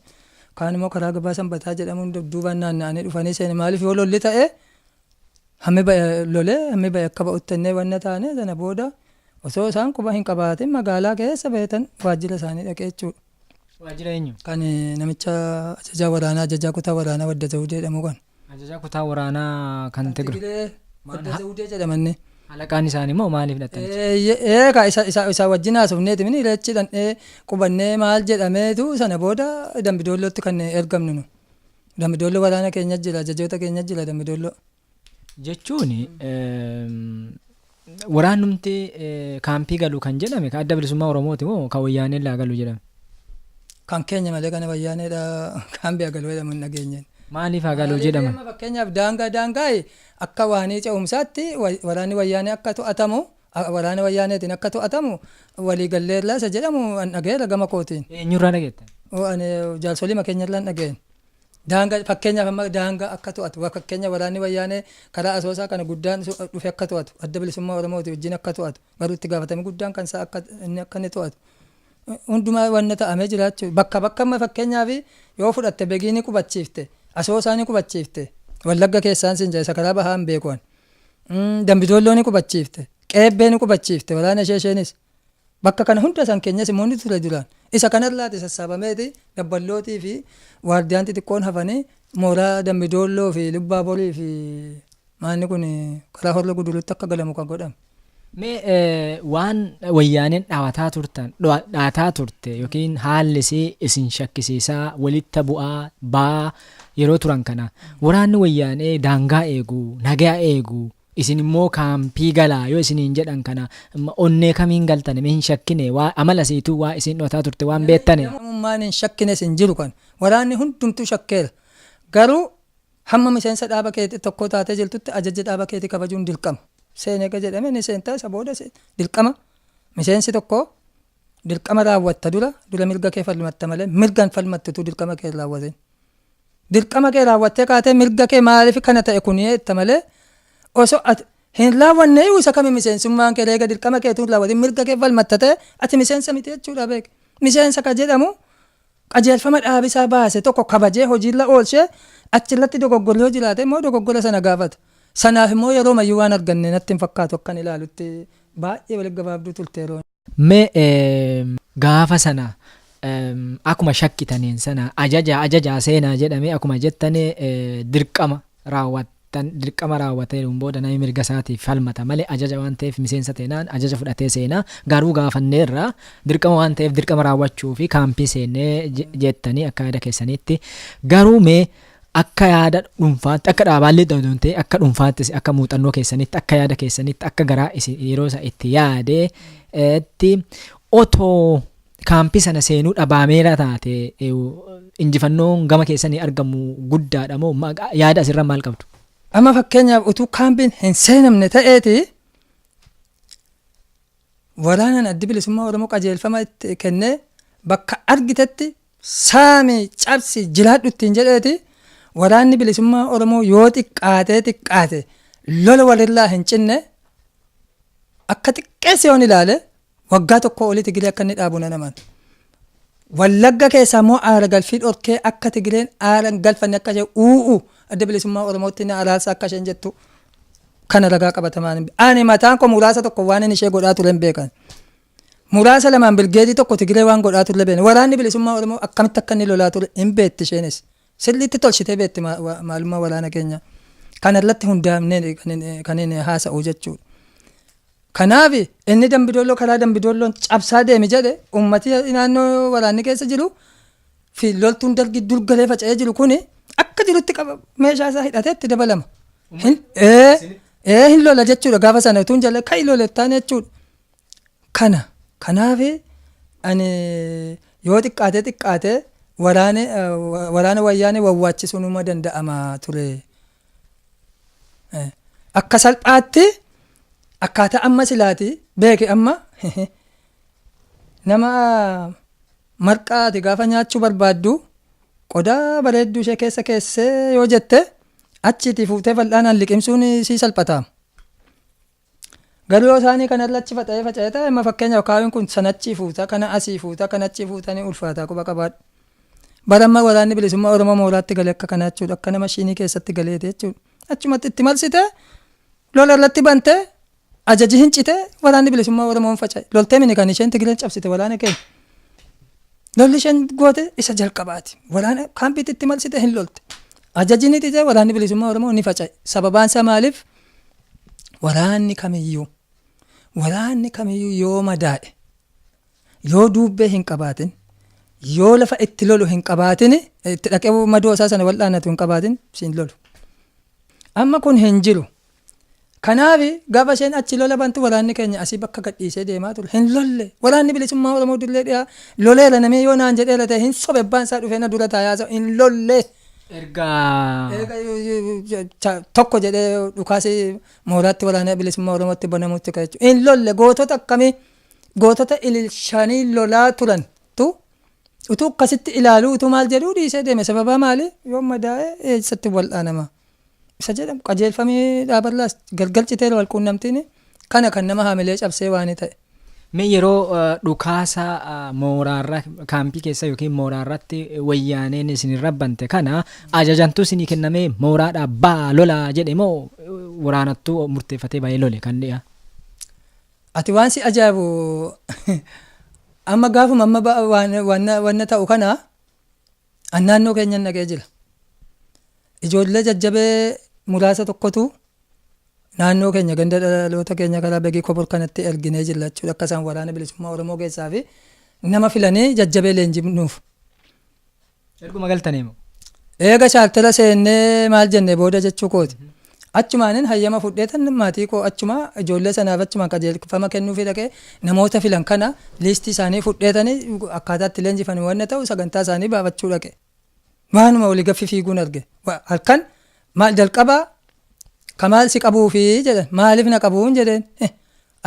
Kaan immoo karaa gabaa sanbataa jedhamuun duubaan naanna'anii dhufanii seene maaliif yoo lolli ta'e hammi ba'e akka ba'uttannee wanna taane sana booda osoo isaan quba hin qabaatin magaalaa keessa beetan waajjira isaanii dhaqee jechuudha. Waajjira eenyu? Kan namicha ajajaa waraanaa ajajaa kutaa waraanaa wadda Zawudee jedhamu kan. Ajajaa kutaa waraanaa kan Tigiree. Tigiree Adda Zawudee jedhamanne. Halaqaan isaanii moo maaliif hidhatan? Eegaa isa wajjin haasofneeti mini reechi dhandhee qubannee maal jedhameetu sana booda Dambidoollootti kan ergamnu nu. Dambidoolloo waraana keenya jira, ajajoota keenya jira Dambidoolloo. Jechuun waraannumti kaampii galu kan jedhame kan adda bilisummaa Oromooti moo kan wayyaaneen laa galu jedhame? Kan keenya malee kana wayyaaneedha kaampii galu jedhamu hin dhageenye. Maaliif haa galuu jedhama? Fakkeenyaaf daangaa akka waanii ce'umsaatti waraanni wayyaanee akka to'atamu waraana wayyaaneetiin akka to'atamu waliigalleerraa isa jedhamu an dhageera gama kootiin. Eenyurraa dhageettan? Jaarsolii makeenyarraa dhageen. Fakkeenyaaf amma daangaa akka to'atu fakkeenya waraanni wayyaanee karaa asoosaa kana guddaan dhufe akka to'atu adda bilisummaa Oromooti wajjin akka to'atu garuu itti gaafatame guddaan kan isaa akka inni to'atu. Hundumaa wanna ta'amee jiraachuu bakka amma fakkeenyaaf yoo fudhatte begii ni qubachiifte asoosaa ni qubachiifte Wallagga keessaan siin isa karaa bahaan beekuun Dambidoolloo ni qubachiifte Qeebbee ni qubachiifte waraana isheenis bakka kana hunda san keenyas immoo ture duraan isa kanarraati sassaabameeti dabballootii fi waardiyaan xixiqqoon hafanii mooraa Dambidoolloo fi Lubbaa Borii fi maanni kun karaa Horroo Gudulutti akka galamu kan godhame. Mee waan wayyaaneen dhaataa turte yookiin haallisii isin shakkisiisaa walitti bu'aa baa yeroo turan kana waraanni wayyaanee daangaa eegu nagaa eegu isin immoo kaampii galaa yoo isiniin jedhan kana onnee kamiin galtane mee hin shakkine waa amala siituu waa isin dhootaa turte waan beettane. Namummaan hin shakkine isin jiru kan waraanni hundumtuu shakkeera garuu hamma miseensa dhaaba keetii tokko taatee jirtutti ajajja dhaaba keetii kabajuun dirqama. Seenee jedhame ni seentaa isa booda dirqama miseensi tokko dirqama raawwatta dura mirga kee falmatta malee mirgaan falmattutu dirqama kee raawwateen dirqama kee raawwattee kaatee mirga kee maaliif kana ta'e kun jetta malee osoo ati hin raawwanne isa kami miseensummaan kee reega dirqama keetuun raawwatiin mirga kee falmatta ta'e ati miseensa miti jechuudha beek miseensa ka jedhamu qajeelfama dhaabisaa baase tokko kabajee hojiirra oolchee achirratti dogoggoroo jiraate immoo dogoggora sana gaafata. Sanaaf immoo yeroo mayyuu waan arganne natti hin fakkaatu akkan ilaalutti baay'ee walitti gabaabduu turteeroo. Mee gaafa sana akkuma shakkitaniin sana ajajaa seenaa jedhamee akkuma jettanii dirqama raawwateeruun booda namni mirga isaatiif falmata malee ajaja waan ta'eef miseensa teenaan ajaja fudhatee seenaa garuu gaafanneerra dirqama waan ta'eef dirqama raawwachuu fi kaampii seennee jettanii akka yaada keessanitti garuu mee akka yaada dhuunfaatti akka dhaabaallee ta'e akka dhuunfaattis akka muuxannoo keessanitti akka yaada keessanitti akka garaa yeroo isa itti yaadeetti otoo kaampii sana seenuu dhabaameera taate injifannoon gama keessanii argamu guddaadha moo yaada asirra maal qabdu? Amma fakkeenyaaf utuu kaampiin hin seenamne ta'eeti waraanaan addi bilisummaa Oromoo qajeelfama itti kennee bakka argitetti saami cabsi jiraadhu ittiin jedheeti. Waraanni bilisummaa Oromoo yoo xiqqaate lola walirraa hin cinne akka xiqqeesse yoon ilaale waggaa tokko olii Tigiree akka inni dhaabu naman. Wallagga keessaa immoo aara galfii dhorkee akka Tigireen aara galfanne akka ishee adda bilisummaa Oromootti inni araarsa akka isheen jettu kana ragaa qabatamaan. Ani mataan koo muraasa tokko waan inni ishee godhaa ture hin beekan. Muraasa lamaan bilgeetii tokko Tigiree waan godhaa ture beekan. Waraanni bilisummaa Oromoo akkamitti akka inni lolaa ture hin beetti isheenis. Sirriitti tolchitee beetti maalummaa waraana keenya kanarratti hundaa'amnee kan inni haasa'u jechuudha. Kanaaf inni Dambidoolloo karaa Dambidoolloon cabsaa deemi jedhe uummatii naannoo waraanni keessa jiru fi loltuun dargii dulgalee faca'ee jiru kuni akka jirutti meeshaa isaa hidhatee itti dabalama. Hin lola jechuudha gaafa sana utuun jala kan lolettaan jechuudha. Kanaaf ani yoo xiqqaate waraana wayyaanee wawwaachisuun uma danda'ama ture. Akka salphaatti akkaataa amma silaati beeke amma nama marqaati gaafa nyaachuu barbaaddu qodaa bareedduu ishee keessee yoo jette achiitii fuutee fal'aanaan liqimsuun sii salphata. Garuu yoo isaanii kanarra achi faca'ee ta'e amma fakkeenyaaf kaawin kun sanachii fuuta kana asii fuuta kanachii fuutanii ulfaataa quba qabaadhu. Baramma waraanni bilisummaa Oromoo mooraatti galee akka kana jechuudha akka nama shiinii keessatti galeeti jechuudha. Achumatti itti malsite lola irratti bante ajaji hin cite waraanni bilisummaa Oromoon faca'e loltee mini kan isheen Tigireen cabsite waraana keenya. Lolli isheen goote isa jalqabaati waraana kaampiitti itti malsite hin lolte Ajajni ni xixee waraanni bilisummaa Oromoo ni faca'e. Sababaan isaa maaliif? Waraanni kamiyyuu yoo madaa'e, yoo duubbee hin qabaatin, yoo lafa itti lolu hin qabaatin, itti dhaqee madoo isaa sana wal'aanatu hin qabaatin siin lolu. Amma kun hin jiru. Kanaaf gaafa isheen achi lola bantu waraanni keenya asii bakka gadhiisee deemaa ture. Hin lolle. Waraanni bilisummaa Oromoo dillee dhiyaa loleera namee yoo naan jedhee ta'e hin sobe abbaan isaa dhufee na dura taa'aa hin lolle. Ergaa Tokko jedhee dhukaasee mooraatti waraana bilisummaa Oromootti banamutti ka'e jechuudha. Hin lolle gootota akkamii gootota ililshanii lolaa turan tu utuu akkasitti ilaaluu utuu maal jedhuu dhiisee deeme sababaa maali yoo madaa'e eessatti wal'aanama. Isa jedhamu qajeelfamee dhaabarlaas galgalchitee wal quunnamtiin kana kan nama haamilee cabsee waan ta'e. Mee yeroo dhukaasa mooraarra kaampii keessa yookiin mooraarratti wayyaaneen isin rabbante kana ajajantu isinii kennamee mooraadhaa baa lola jedhe moo waraanattuu murteeffatee baay'ee lole kan dhiyaa? Ati waan si ajaa'ibu amma gaafuma amma wanna ta'u kana naannoo keenyan dhaqee jira. Ijoollee jajjabee muraasa tokkotu naannoo keenya ganda dhaloota keenya karaa Begii Kobor kanatti erginee jira jechuudha. Akka isaan waraana bilisummaa Oromoo keessaa fi nama filanii jajjabee leenjifnuuf. Erguma galtanii moo? Eega shaaltara seennee maal jennee booda jechuu kooti. Achumaanin hayyama fudheetan maatii koo achuma ijoollee sanaaf achuma qajeelfama kennuufi dhaqee namoota filan kana liistii isaanii fudheetanii akkaataatti leenjifanii waan ta'u sagantaa isaanii baafachuu dhaqe. Waanuma walii gaffi fiiguun arge. Halkan maal jalqabaa Kamaal si qabuufi jedhan maaliif na qabuun jedheen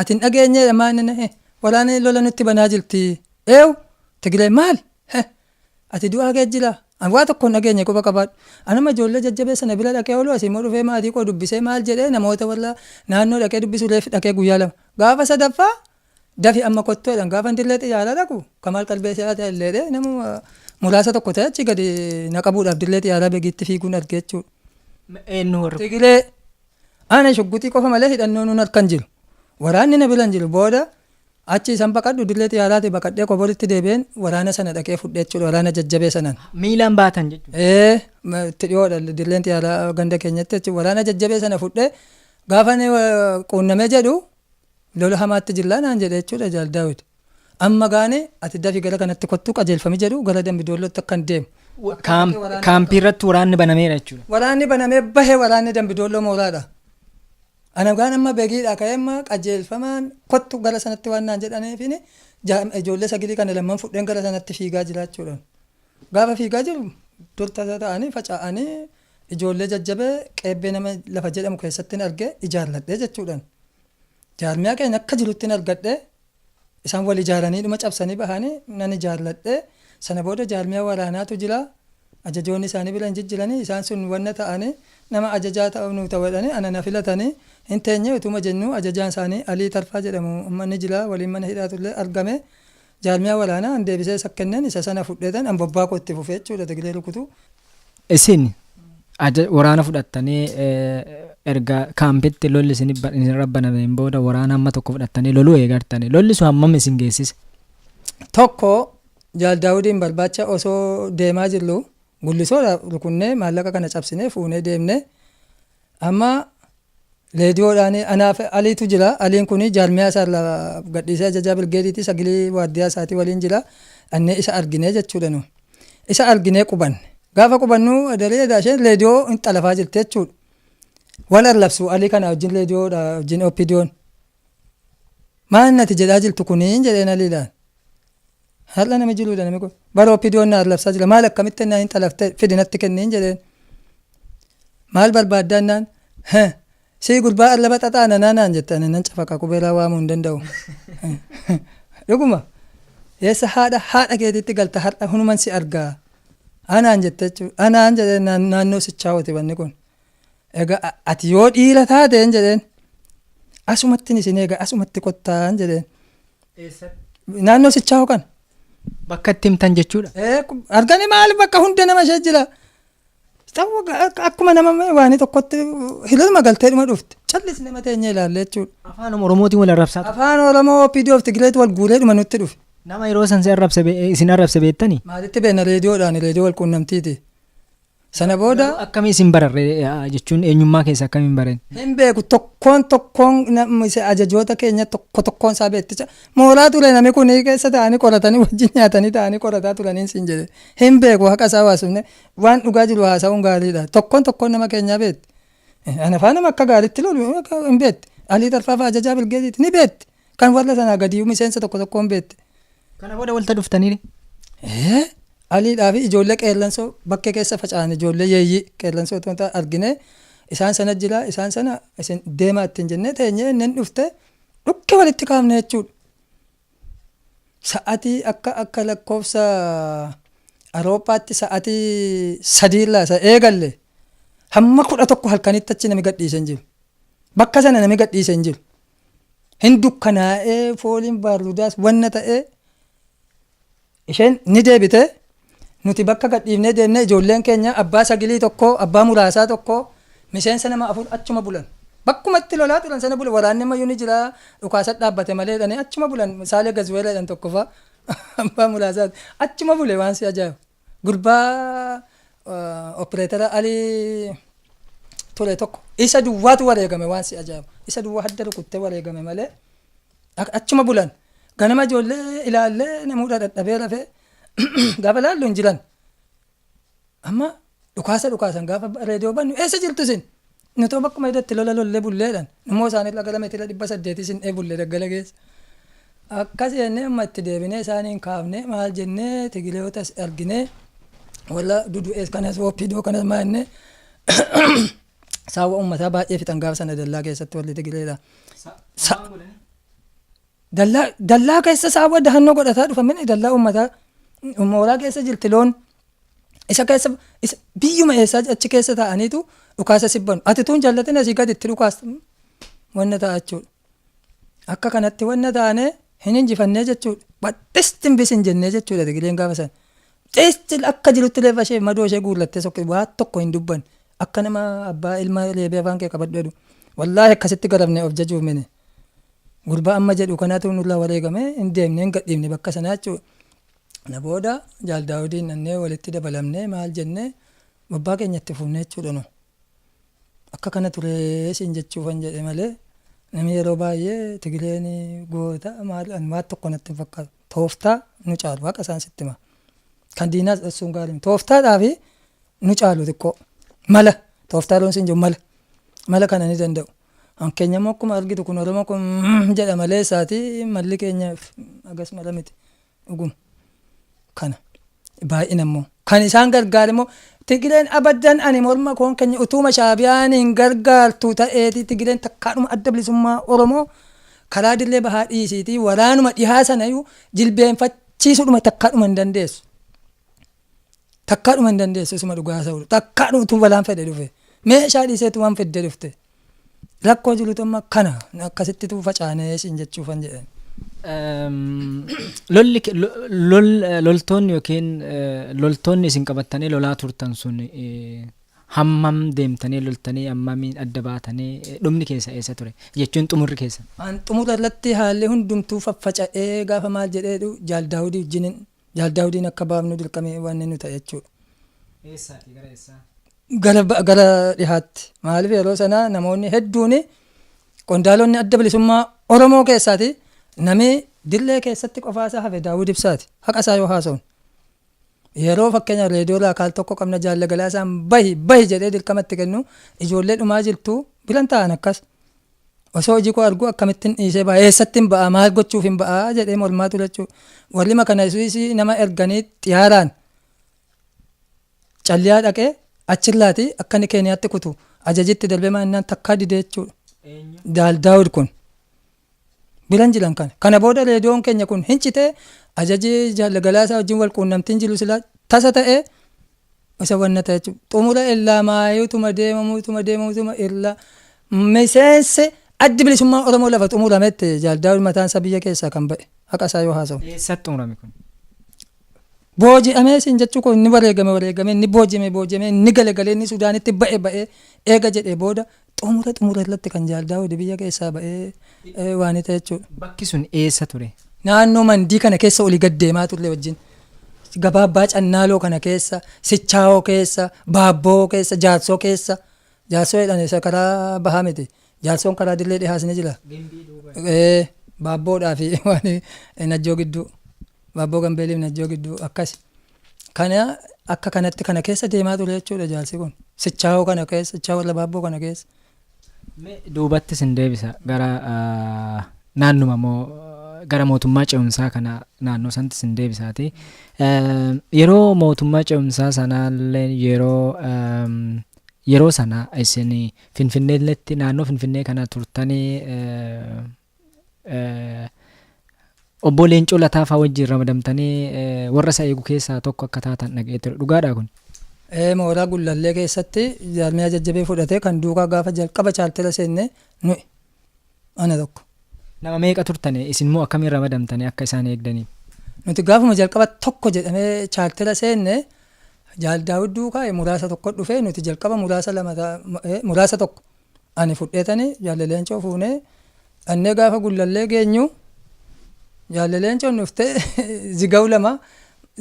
atin dhageenye maanina waraana lola nutti banaa jirti eewu Tigree maal ati du'aa geejjira waa tokkoon dhageenye quba qabaadhu anama ijoollee jajjabee sana bira dhaqee oolu asii immoo dhufee maatii koo dubbisee maal jedhee namoota walla naannoo dhaqee dubbisu reef dhaqee guyyaa lama gaafa sadaffaa dafi amma kottoodhaan gaafa dillee xiyyaara dhaqu Kamaal Qalbeessaa illee nama muraasa tokko ta'e achi gadi na qabuudhaaf dillee xiyyaara Begiitti fiiguun arge jechuudha. Tigree ana shuggutii qofa malee hidhannoon nun harkan jiru. Waraanni na bilan jiru booda achi isaan baqadhu dillee xiyyaaraati baqadhee Koboritti deebi'een waraana sana dhaqee fudhee jechuudha waraana jajjabee sanaan. Miilaan baatan jechuudha. Itti dhiyoodha dilleen xiyyaaraa ganda keenyatti jechuudha waraana jajjabee sana fudhee gaafa quunnamee jedhu lola hamaatti jillaa naan jedhe jechuudha Jaal Daawit. Amma gaane ati dafii gara kanatti kottuu qajeelfamii jedhu gara Dambidoollootti akkan deemu. Kaampii irratti waraanni banameera jechuudha. Waraanni banamee bahee waraanni Dambidoolloo mooraadha. Ana gaan amma Begiidhaa ka'ee amma qajeelfamaan kottu gara sanatti waan naan jedhaniifini ijoollee sagilii kana lamman fudheen gara sanatti fiigaa jira jechuudha. Gaafa fiigaa jiru durta ta'anii faca'anii ijoollee jajjabee qeebbee nama lafa jedhamu keessatti argee ijaarladhee jechuudha. Jaarmiyaa keenya akka jirutti argadhee isaan wal ijaaranii dhuma cabsanii bahanii nan ijaarladhee sana booda jaarmiyaa waraanaatu jira. Ajajoonni isaanii bira hin jijjiranii isaan sun wanna ta'anii nama ajajaa ta'uu nu ta'uudhaani ana na filatanii hin teenye utuma jennu ajajaan isaanii Alii Tarfaa jedhamu ummanni jira waliin mana hidhaatullee argame jaarmiyaa waraanaa an deebisee sakkenneen isa sana fudheetan an bobbaa koo itti fufee jechuudha Tigree rukutu. Isin waraana fudhattanii erga kaampitti lolli isin rabbanameen booda waraana amma tokko fudhattanii loluu eegartanii lolli sun hammam isin geessise? Tokko Jaal Daawudiin barbaacha osoo deemaa jirru gullisoodha rukunnee maallaqa kana cabsinee fuunee deemne amma reediyoodhaan anaaf Aliitu jira Aliin kun jaarmiyaa isaa gadhiisee ajajaa bilgeediitti sagilii waardiyyaa isaatii waliin jira annee isa arginee jechuudha nu isa arginee qubanne gaafa qubannu dareedaa isheen reediyoo hin xalafaa jirti jechuudha wal arrabsu Alii kana wajjin reediyoodha wajjin oppidiyoon maal nati jedhaa jirtu kuniin jedheen Aliidhaan. Har'a nama jiruudha namni kun bara oppidiyoon na arrabsaa jira maal akkamitti na hin xalaftee fidinatti kenniin jedheen maal barbaaddaan naan sii gurbaa arraba xaxaana naanaan jettan nan cafaqa qubeelaa waamuu hin danda'u dhuguma eessa haadha keetitti galta har'a hunuman si argaa anaan jette jechuudha anaan jedheen naannoo sichaawwate wanni kun egaa ati yoo dhiira taateen jedheen asumatti isin egaa asumatti kottaan jedheen naannoo sichaawwa kana. Bakka itti himtan jechuudha. Arganii maal bakka hunda nama ishee jira. Akkuma nama waan tokkotti hiluma galtee dhuma dhufte. Callis nama teenyee ilaalle jechuudha. Afaan Oromootiin wal arrabsaa. Afaan Oromoo OPDO fi Tigireetu wal guuree dhuma nutti dhufe. Nama yeroo san isin arrabse beektanii? Maalitti beekna reediyoodhaan reediyoo wal quunnamtiiti. Sana booda akkamii isin bararre jechuun eenyummaa keessa akkamiin bareen? hin beeku tokkoon namni ajajoota keenya tokkoon isaa beekticha mooraa ture namni kun keessa ta'anii qoratanii wajjin nyaatanii ta'anii qorataa turaniin siin jedhe hin beeku haqa isaa waasufne waan dhugaa jiru haasa'uun gaariidha tokkoon nama keenyaa beekti. Ana faana akka gaariitti lolu hin beekti. Alii Tarfaafaa ajajaa Bilgeetiiti ni beekti. Kan warra sanaa gadi miseensa tokkoon beekti. Kana booda walta dhuftanii? Aliidhaa fi ijoollee qeellansoo bakkee keessa faca'an ijoollee yeeyyii qeellansoo tuuta argine isaan sana jira isaan sana isin deemaa ittiin jennee teenyee inni dhufte dhukke walitti kaafne jechuudha. Sa'atii akka lakkoofsa Awurooppaatti sa'atii 3 isa eegalle hamma 11 halkanitti achi nami gadhiise hin jiru. Bakka sana nami gadhiise hin jiru. Hin dukkanaa'ee fooliin baaruudaas wanna ta'ee isheen ni deebite. Nuti bakka gadhiifnee deemnee ijoolleen keenya abbaa sagilii tokko abbaa muraasaa tokko miseensa nama 4 achuma bulan. Bakkumatti lolaa turan sana bulan waraanni mayyuu ni jira dhukaasa dhaabbate malee dhanii achuma bulan misaalee gazweeladhan tokko fa'a abbaa muraasaa achuma bule waan si ajaa'ibu. Gurbaa opereetara alii ture tokko isa duwwaatu wareegame waan si ajaa'ibu. Isa duwwaa hadda rukuttee wareegame malee achuma bulan. Ganama ijoollee ilaallee namuudha dadhabee rafee gaafa laallu hin jiran. Amma dhukaasan gaafa reediyoo bannu eessa jirtu isin? Nutoo bakkuma hidhatti lollee bulleedhaan immoo isaanirra gara meetira 800 isin bullee daggala keessa. Akkas jennee amma itti deebinee isaaniin kaafnee maal jennee Tigireewotas arginee walla dudu'ees kanas wooppiidoo kanas maannee saawwa uummataa baay'ee fixan gaafa sana dallaa keessatti walli Tigireedha. Dallaa keessa saawwa dahannoo godhataa dhufamne dallaa uummataa mooraa keessa jirti loon isa keessa biyyuma eessaa achi keessa taa'aniitu dhukaasa sibbanu ati tuun jallatin asii gaditti dhukaas wanna ta'a jechuudha. Akka kanatti wanna taane hin injifannee jechuudha. Baxxistiin bisin jennee jechuudha Tigireen gaafa sana. Xisti akka jirutti leefa ishee madoo ishee guullattee sokkee waa tokko hin dubban akka nama abbaa ilma leebee afaan kee qabadhu jedhu wallaahi akkasitti garafne of jajuuf mine. Gurbaa amma jedhu kanaatu nurraa wareegame hin deemne hin gadhiifne bakka sanaa jechuudha. Na booda Jaal Daawudiin nannee walitti dabalamnee maal jennee babbaa keenyatti fuunee jechuudha nu. Akka kana turee siin jechuufan jedhe malee namni yeroo baay'ee Tigireen goota maal tokko natti hin fakkaatu. Tooftaa nu caalu waaqa isaan sitti hima. Kan diinaas dhassuun gaariin tooftaadhaa fi nu caalu xiqqoo mala tooftaa loon siin jiru mala kana ni danda'u. Hankeenya immoo akkuma argitu kun Oromoo kun jedha malee isaati malli keenya agas mala miti dhuguma. Kana baay'ina immoo kan isaan gargaar immoo Tigireen abaddan ani morma koon keenya utuma shaabiyaan hin gargaartu ta'eeti Tigireen takkaadhuma adda bilisummaa Oromoo karaa dillee bahaa dhiisiitii waraanuma dhihaa sanayyuu jilbeenfachiisuudhuma takkaadhuma hin dandeessu. Takkaadhuma hin dandeessu isuma dhugaa sa'uudha. Takkaadhuma utuu balaan fedhe dhufe meeshaa dhiiseetu waan fedde dhufte. Rakkoo jirutu amma kana akkasittitu facaanee siin jechuufan jedhan. Loltoonni yookiin loltoonni isin qabattanii lolaa turtan sun hammam deemtanii loltanii hammamiin adda baatanii dhumni keessa eessa ture jechuun xumurri keessa? An xumura irratti haalli hundumtuu faffaca'ee gaafa maal jedheedhu Jaal Daawudii wajjiniin Jaal Daawudiin akka baafnu dirqamee waan inni ta'e jechuudha. Eessaati gara eessaa? Gara dhihaatti maaliif yeroo sana namoonni hedduun qondaalonni adda bilisummaa Oromoo keessaati namni dillee keessatti qofaasaa hafe Daawud Ibsaati haqa isaa yoo haasa'u yeroo fakkeenya reediyoo laakaal tokko qabna Jaalla Galaasaan bahi jedhee dirqamatti kennu ijoollee dhumaa jirtu bilan ta'an akkas osoo hojii koo argu akkamittiin dhiisee ba'a eessatti hin ba'a maal gochuuf hin ba'a jedhee mormaa ture jechuudha. Warri makana isuusii nama erganii xiyyaaraan calliyaa dhaqee achirraati akka inni Keeniyaatti kutu ajajitti darbee maannaan takkaa didee jechuudha. Jaal Daawud kun bilan jiran kana booda reediyoon keenya kun hincitee ajajii Jaalla Galaasaa wajjin wal quunnamtiin jiru silaa tasa ta'ee isa wanna ta'e jechuudha. Xumura illaa maayutuma deemamutuma illaa miseensi addi bilisummaa Oromoo lafa xumurametti Jaal Daawud mataan isaa biyya keessaa kan ba'e haqa isaa yoo haasa'u. Eessatti xumurame kun? Booji'amee siin jechuu kun inni wareegame inni booji'ame inni galee inni Suudaanitti ba'e eega jedhee booda xumura irratti kan Jaal Daawud biyya keessaa ba'ee waan ta'e jechuudha. Bakki sun eessa ture? Naannoo mandii kana keessa olii gad deemaa turre wajjin Gabaabaa cannaaloo kana keessa, sichaawoo keessa, baabboo keessa, jaarsoo keessa. Jaarsoo jedhan isa karaa bahaa miti. Jaarsoon karaa dillee dhihaas ni jira. Baabboodhaa fi najjoo gidduu. Baabboo gambeeliif najjoo gidduu akkas. Kana akka kanatti kana keessa deemaa ture jechuudha jaarsi kun. Sichaawoo kana keessa, sichaawoo irra baabboo kana keessa. Duubattis hin deebisa gara naannuma moo gara mootummaa ce'umsaa kana naannoo sanattis hin deebisaati. Yeroo mootummaa ce'umsaa sanaallee yeroo sana isin Finfinneetti naannoo Finfinnee kana turtanii obbo Leencoo Lataafaa wajjin ramadamtanii warra isa eegu keessaa tokko akka taatan dhaga'ee ture. Dhugaadhaa kun? Mooraa Gullallee keessatti jaarmiyaa jajjabee fudhatee kan duukaa gaafa jalqaba chaaltera seenne nuyi ana tokko. Nama meeqa turtanii isin moo akkamiin ramadamtanii akka isaan eegdaniif? Nuti gaafuma jalqaba tokko jedhamee chaaltera seenne Daawud duukaa muraasa tokko dhufee nuti jalqaba muraasa tokko ani fudheetanii Jaalle Leencoo fuunee annee gaafa Gullallee geenyu Jaalle Leencoon dhuftee zigaw lama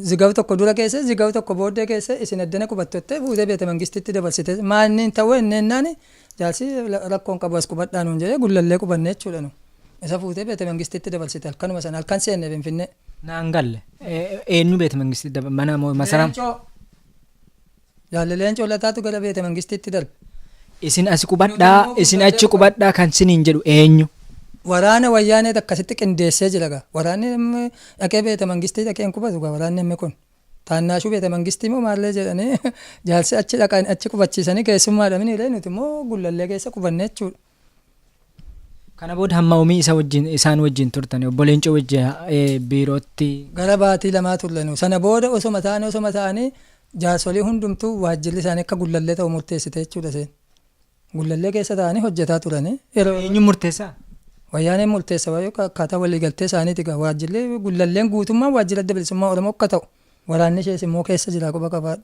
zigaw tokko dura keessa zigaw tokko booddee keessa isin addana qubattottee fuutee beete mangistitti dabarsite maanni ta'uu enneennaan jaalsi rakkoon qabu as qubadhaa nuun jedhee Gullallee qubanne jechuudha nu isa fuutee beete mangistitti dabarsite halkanuma sana halkan seenne Finfinnee. Naan galle eenyu beete mangistitti mana masaraa? Jaalle Leencoo Lataatu gara beete mangistitti darbe. Isin as qubadhaa isin achi qubadhaa kan siniin jedhu eenyu? Waraana wayyaanee akkasitti qindeessee jira gaa. Waraanni dhaqee beete mangistii dhaqee hin qubatu gaa waraanni inni kun. Taannaashuu beete mangistii moo maallee jedhanii jaalsi achi dhaqan achi qubachiisanii keessummaadhaan illee nuti immoo Gullallee keessa qubanne jechuudha. Kana booda hamma umii isaan wajjin turtanii obbo Leencoo wajjin biirootti? Gara baatii lamaa turlanu. Sana booda osoma ta'anii jaarsolii hundumtuu waajjirri isaanii akka Gullallee ta'u murteessite jechuudha seen. Gullallee keessa ta'anii hojjetaa turanii. Eenyu murteessaa? Wayyaaneen murteessa akkaataa waliigaltee isaaniiti gaa waajjirri Gullalleen guutummaan waajjira adda bilisummaa Oromoo akka ta'u waraanni ishees immoo keessa jira quba qabaadha.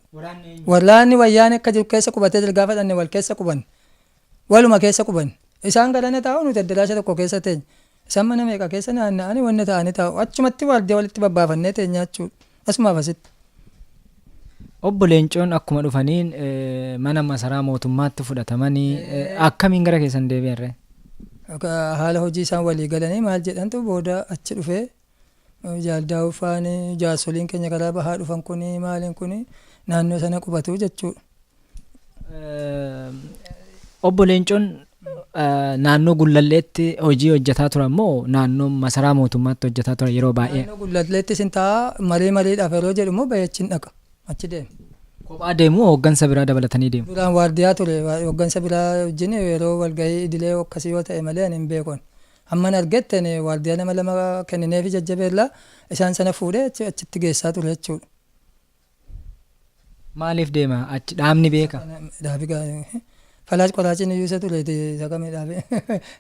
Waraanni wayyaanee akka jiru keessa qubatee jira gaafa dhanne wal keessa qubanne waluma keessa qubanne isaan galana taa'u nuti addaraasha tokko keessa teenya isaan mana meeqa keessa naanna'anii wanna ta'anii taa'u achumatti waardiyaa walitti babbaafannee teenya jechuudha asumaaf asitti. Obbo Leencoon akkuma dhufaniin mana masaraa mootummaatti fudhatamanii akkamiin gara keessan deebi'arree? Haala hojii isaan walii galanii maal jedhantu booda achi dhufee Jaaldaa'uu faanii jaarsoliin keenya karaa bahaa dhufan kuni maaliin kuni naannoo sana qubatu jechuudha. Obbo Leencoon naannoo Gullalleetti hojii hojjetaa turan moo naannoo masaraa mootummaatti hojjetaa turan yeroo baay'ee? Naannoo Gullalleetti sin ta'a mariidhaaf yeroo jedhu immoo bayeechiin dhaqa achi deema. Kophaa deemu hooggansa biraa dabalatanii deemu? Duraan waardiyaa ture hooggansa biraa wajjin yeroo walgahii idilee akkasii yoo ta'e malee ani hin beekon. Hamman argetteen waardiyaa nama lama kennineefi jajjabeellaa isaan sana fuudhee achitti geessaa ture jechuudha. Maaliif deema achi dhaabni beeka? Dhaabi falaash qoraachiin iyyuu isa ture isa kamii dhaabe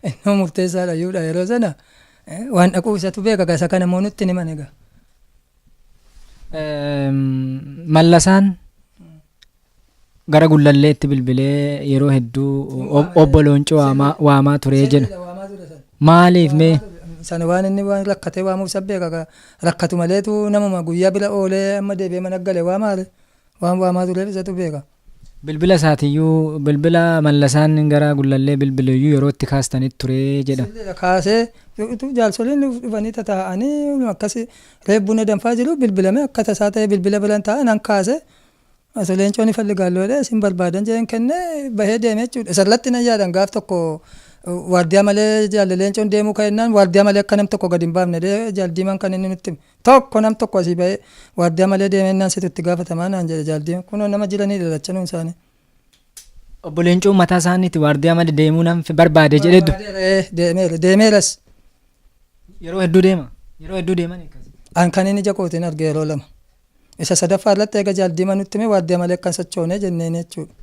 innoo murteessaadha iyyuudha yeroo sana waan dhaquu isatu beeka isa kana immoo nutti himan egaa. Mallasaan gara Gullalleetti bilbilee yeroo hedduu obbo Leencoo waamaa turee jedha. Maaliif mee? Sana waan inni waan rakkatee waamuuf isa beeka rakkatu maleetu namuma guyyaa bira oolee amma deebi'ee mana galee waan waamaa tureef isatu beeka. Bilbila isaatiiyyuu bilbila Mallasaan gara Gullallee bilbileeyyuu yeroo itti kaastanitti turee jedha. Kaasee jaarsoliin dhufanii taa'anii akkasii reebbuna danfaa jiru bilbilame akka tasaa ta'e bilbila biran taa'an kaase Asoo Leencoon ifalli gaalloodha isin barbaadan jedhan kennee bahee deeme jechuudha. Isarratti na yaadan gaaf tokko waardiyaa malee Jaalle Leencoon deemuu ka'ennaan waardiyaa malee akka nam tokko gadi hin baafne jaaldiiman kan inni nutti tokko nam tokko asii bahee waardiyaa malee deemennaan situtti gaafatamaa naan jedhe jaaldiiman kunoo nama jiranii dalachanuun isaanii. Obbo Leencoon mataa isaaniitti waardiyaa malee deemuu nam barbaade jedhe deemeeras. Yeroo hedduu deeman an kan inni jakootiin arge yeroo lama. Isa sadaffaa irratti eega jaaldiima nutti hime waardiyaa malee kan sochoonee jenneen jechuudha.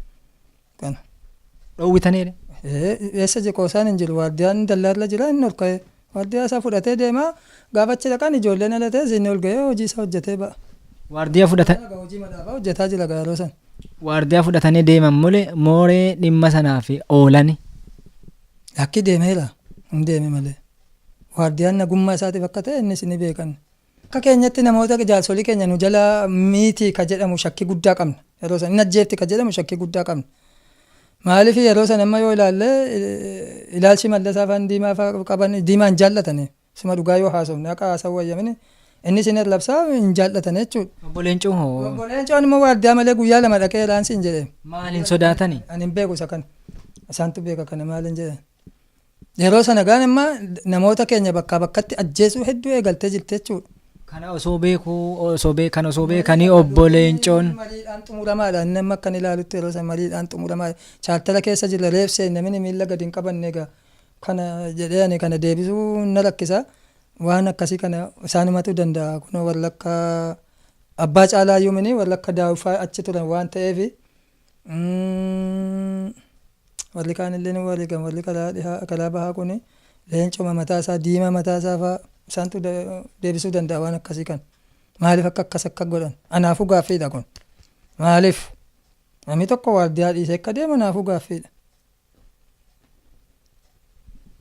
Kana. Dhoowwitaneedha. Eessa jeqoosaan hin jiru waardiyaan dallaarra jira inni ol ka'ee waardiyaa isaa fudhatee deemaa gaafachi dhaqan ijoolleen alatee inni ol ga'ee hojii isaa hojjetee ba'a. Waardiyaa fudhatan. Hojii madaabaa hojjetaa jira gaaroo san. Waardiyaa fudhatanii deeman mooree dhimma sanaaf oolani. Lakki deemeera hin deeme malee. Waardiyaan nagummaa isaatiif akka ta'e innis ni beekan. akka keenyatti namoota jaarsolii keenya nu jala miitii ka jedhamu shakkii guddaa qabna. Yeroo san inni ajjeefti ka jedhamu shakkii guddaa qabna. Maaliif yeroo san amma yoo ilaalle ilaalchi mallasaa faan diimaa qaban diimaan jaallatanii suma dhugaa yoo haasofne akka haasawuu wayyamini inni isin labsaa hin jaallatan jechuudha. Obbo Leencoon hoo? Obbo Leencoon immoo waardiyaa malee guyyaa lama dhaqee ilaansi hin jedhee. Maaliin sodaatanii? Ani hin beeku isa kana. Isaantu beeka kana maaliin jedhan. Yeroo sana gaan immoo namoota keenya bakkaa bakkatti ajjeesuu hedduu eegaltee jirti jechuudha. Kana osoo beekanii obbo Leencoon. Mariidhaan xumuramaadha. Inni amma akkan ilaalutti yeroo sana mariidhaan xumuramaadha. Chaartara keessa jira reebsee namni miila gadi hin qabanne egaa kana jedhee ani kana deebisuu na rakkisa. Waan akkasii kana isaanumatu danda'a. Kunoo warra akka abbaa caalaa yuumini warra akka daawwifaa achi turan waan ta'eef warri kaanillee ni wareegan warri karaa bahaa kuni leencoma mataasaa diimaa mataasaa fa'aa isaantu deebisuu danda'a waan akkasii kan maaliif akkas akka godhan anaafuu gaaffiidha kun maaliif namni tokko waardiyaa dhiisee akka deema anaafuu gaaffiidha.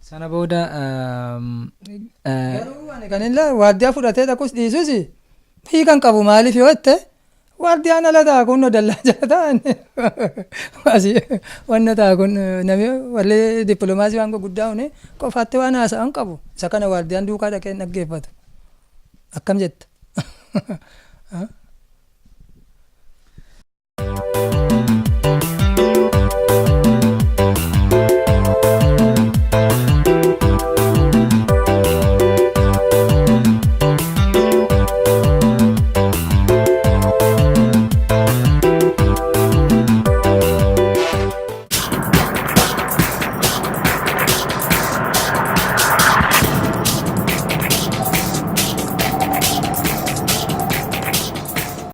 Sana booda garuu ani kan illee waardiyaa fudhatee dhaqus dhiisus hiikan qabu maaliif yoo jette waardiyaan ala ta'a kun dallaa jala ta'an wanna ta'a kun namni warri dippiloomaasii waan gurguddaa hune qofaatti waan haasa'an qabu isa kana waardiyaan duukaa dhaqee dhaggeeffatu akkam jetta.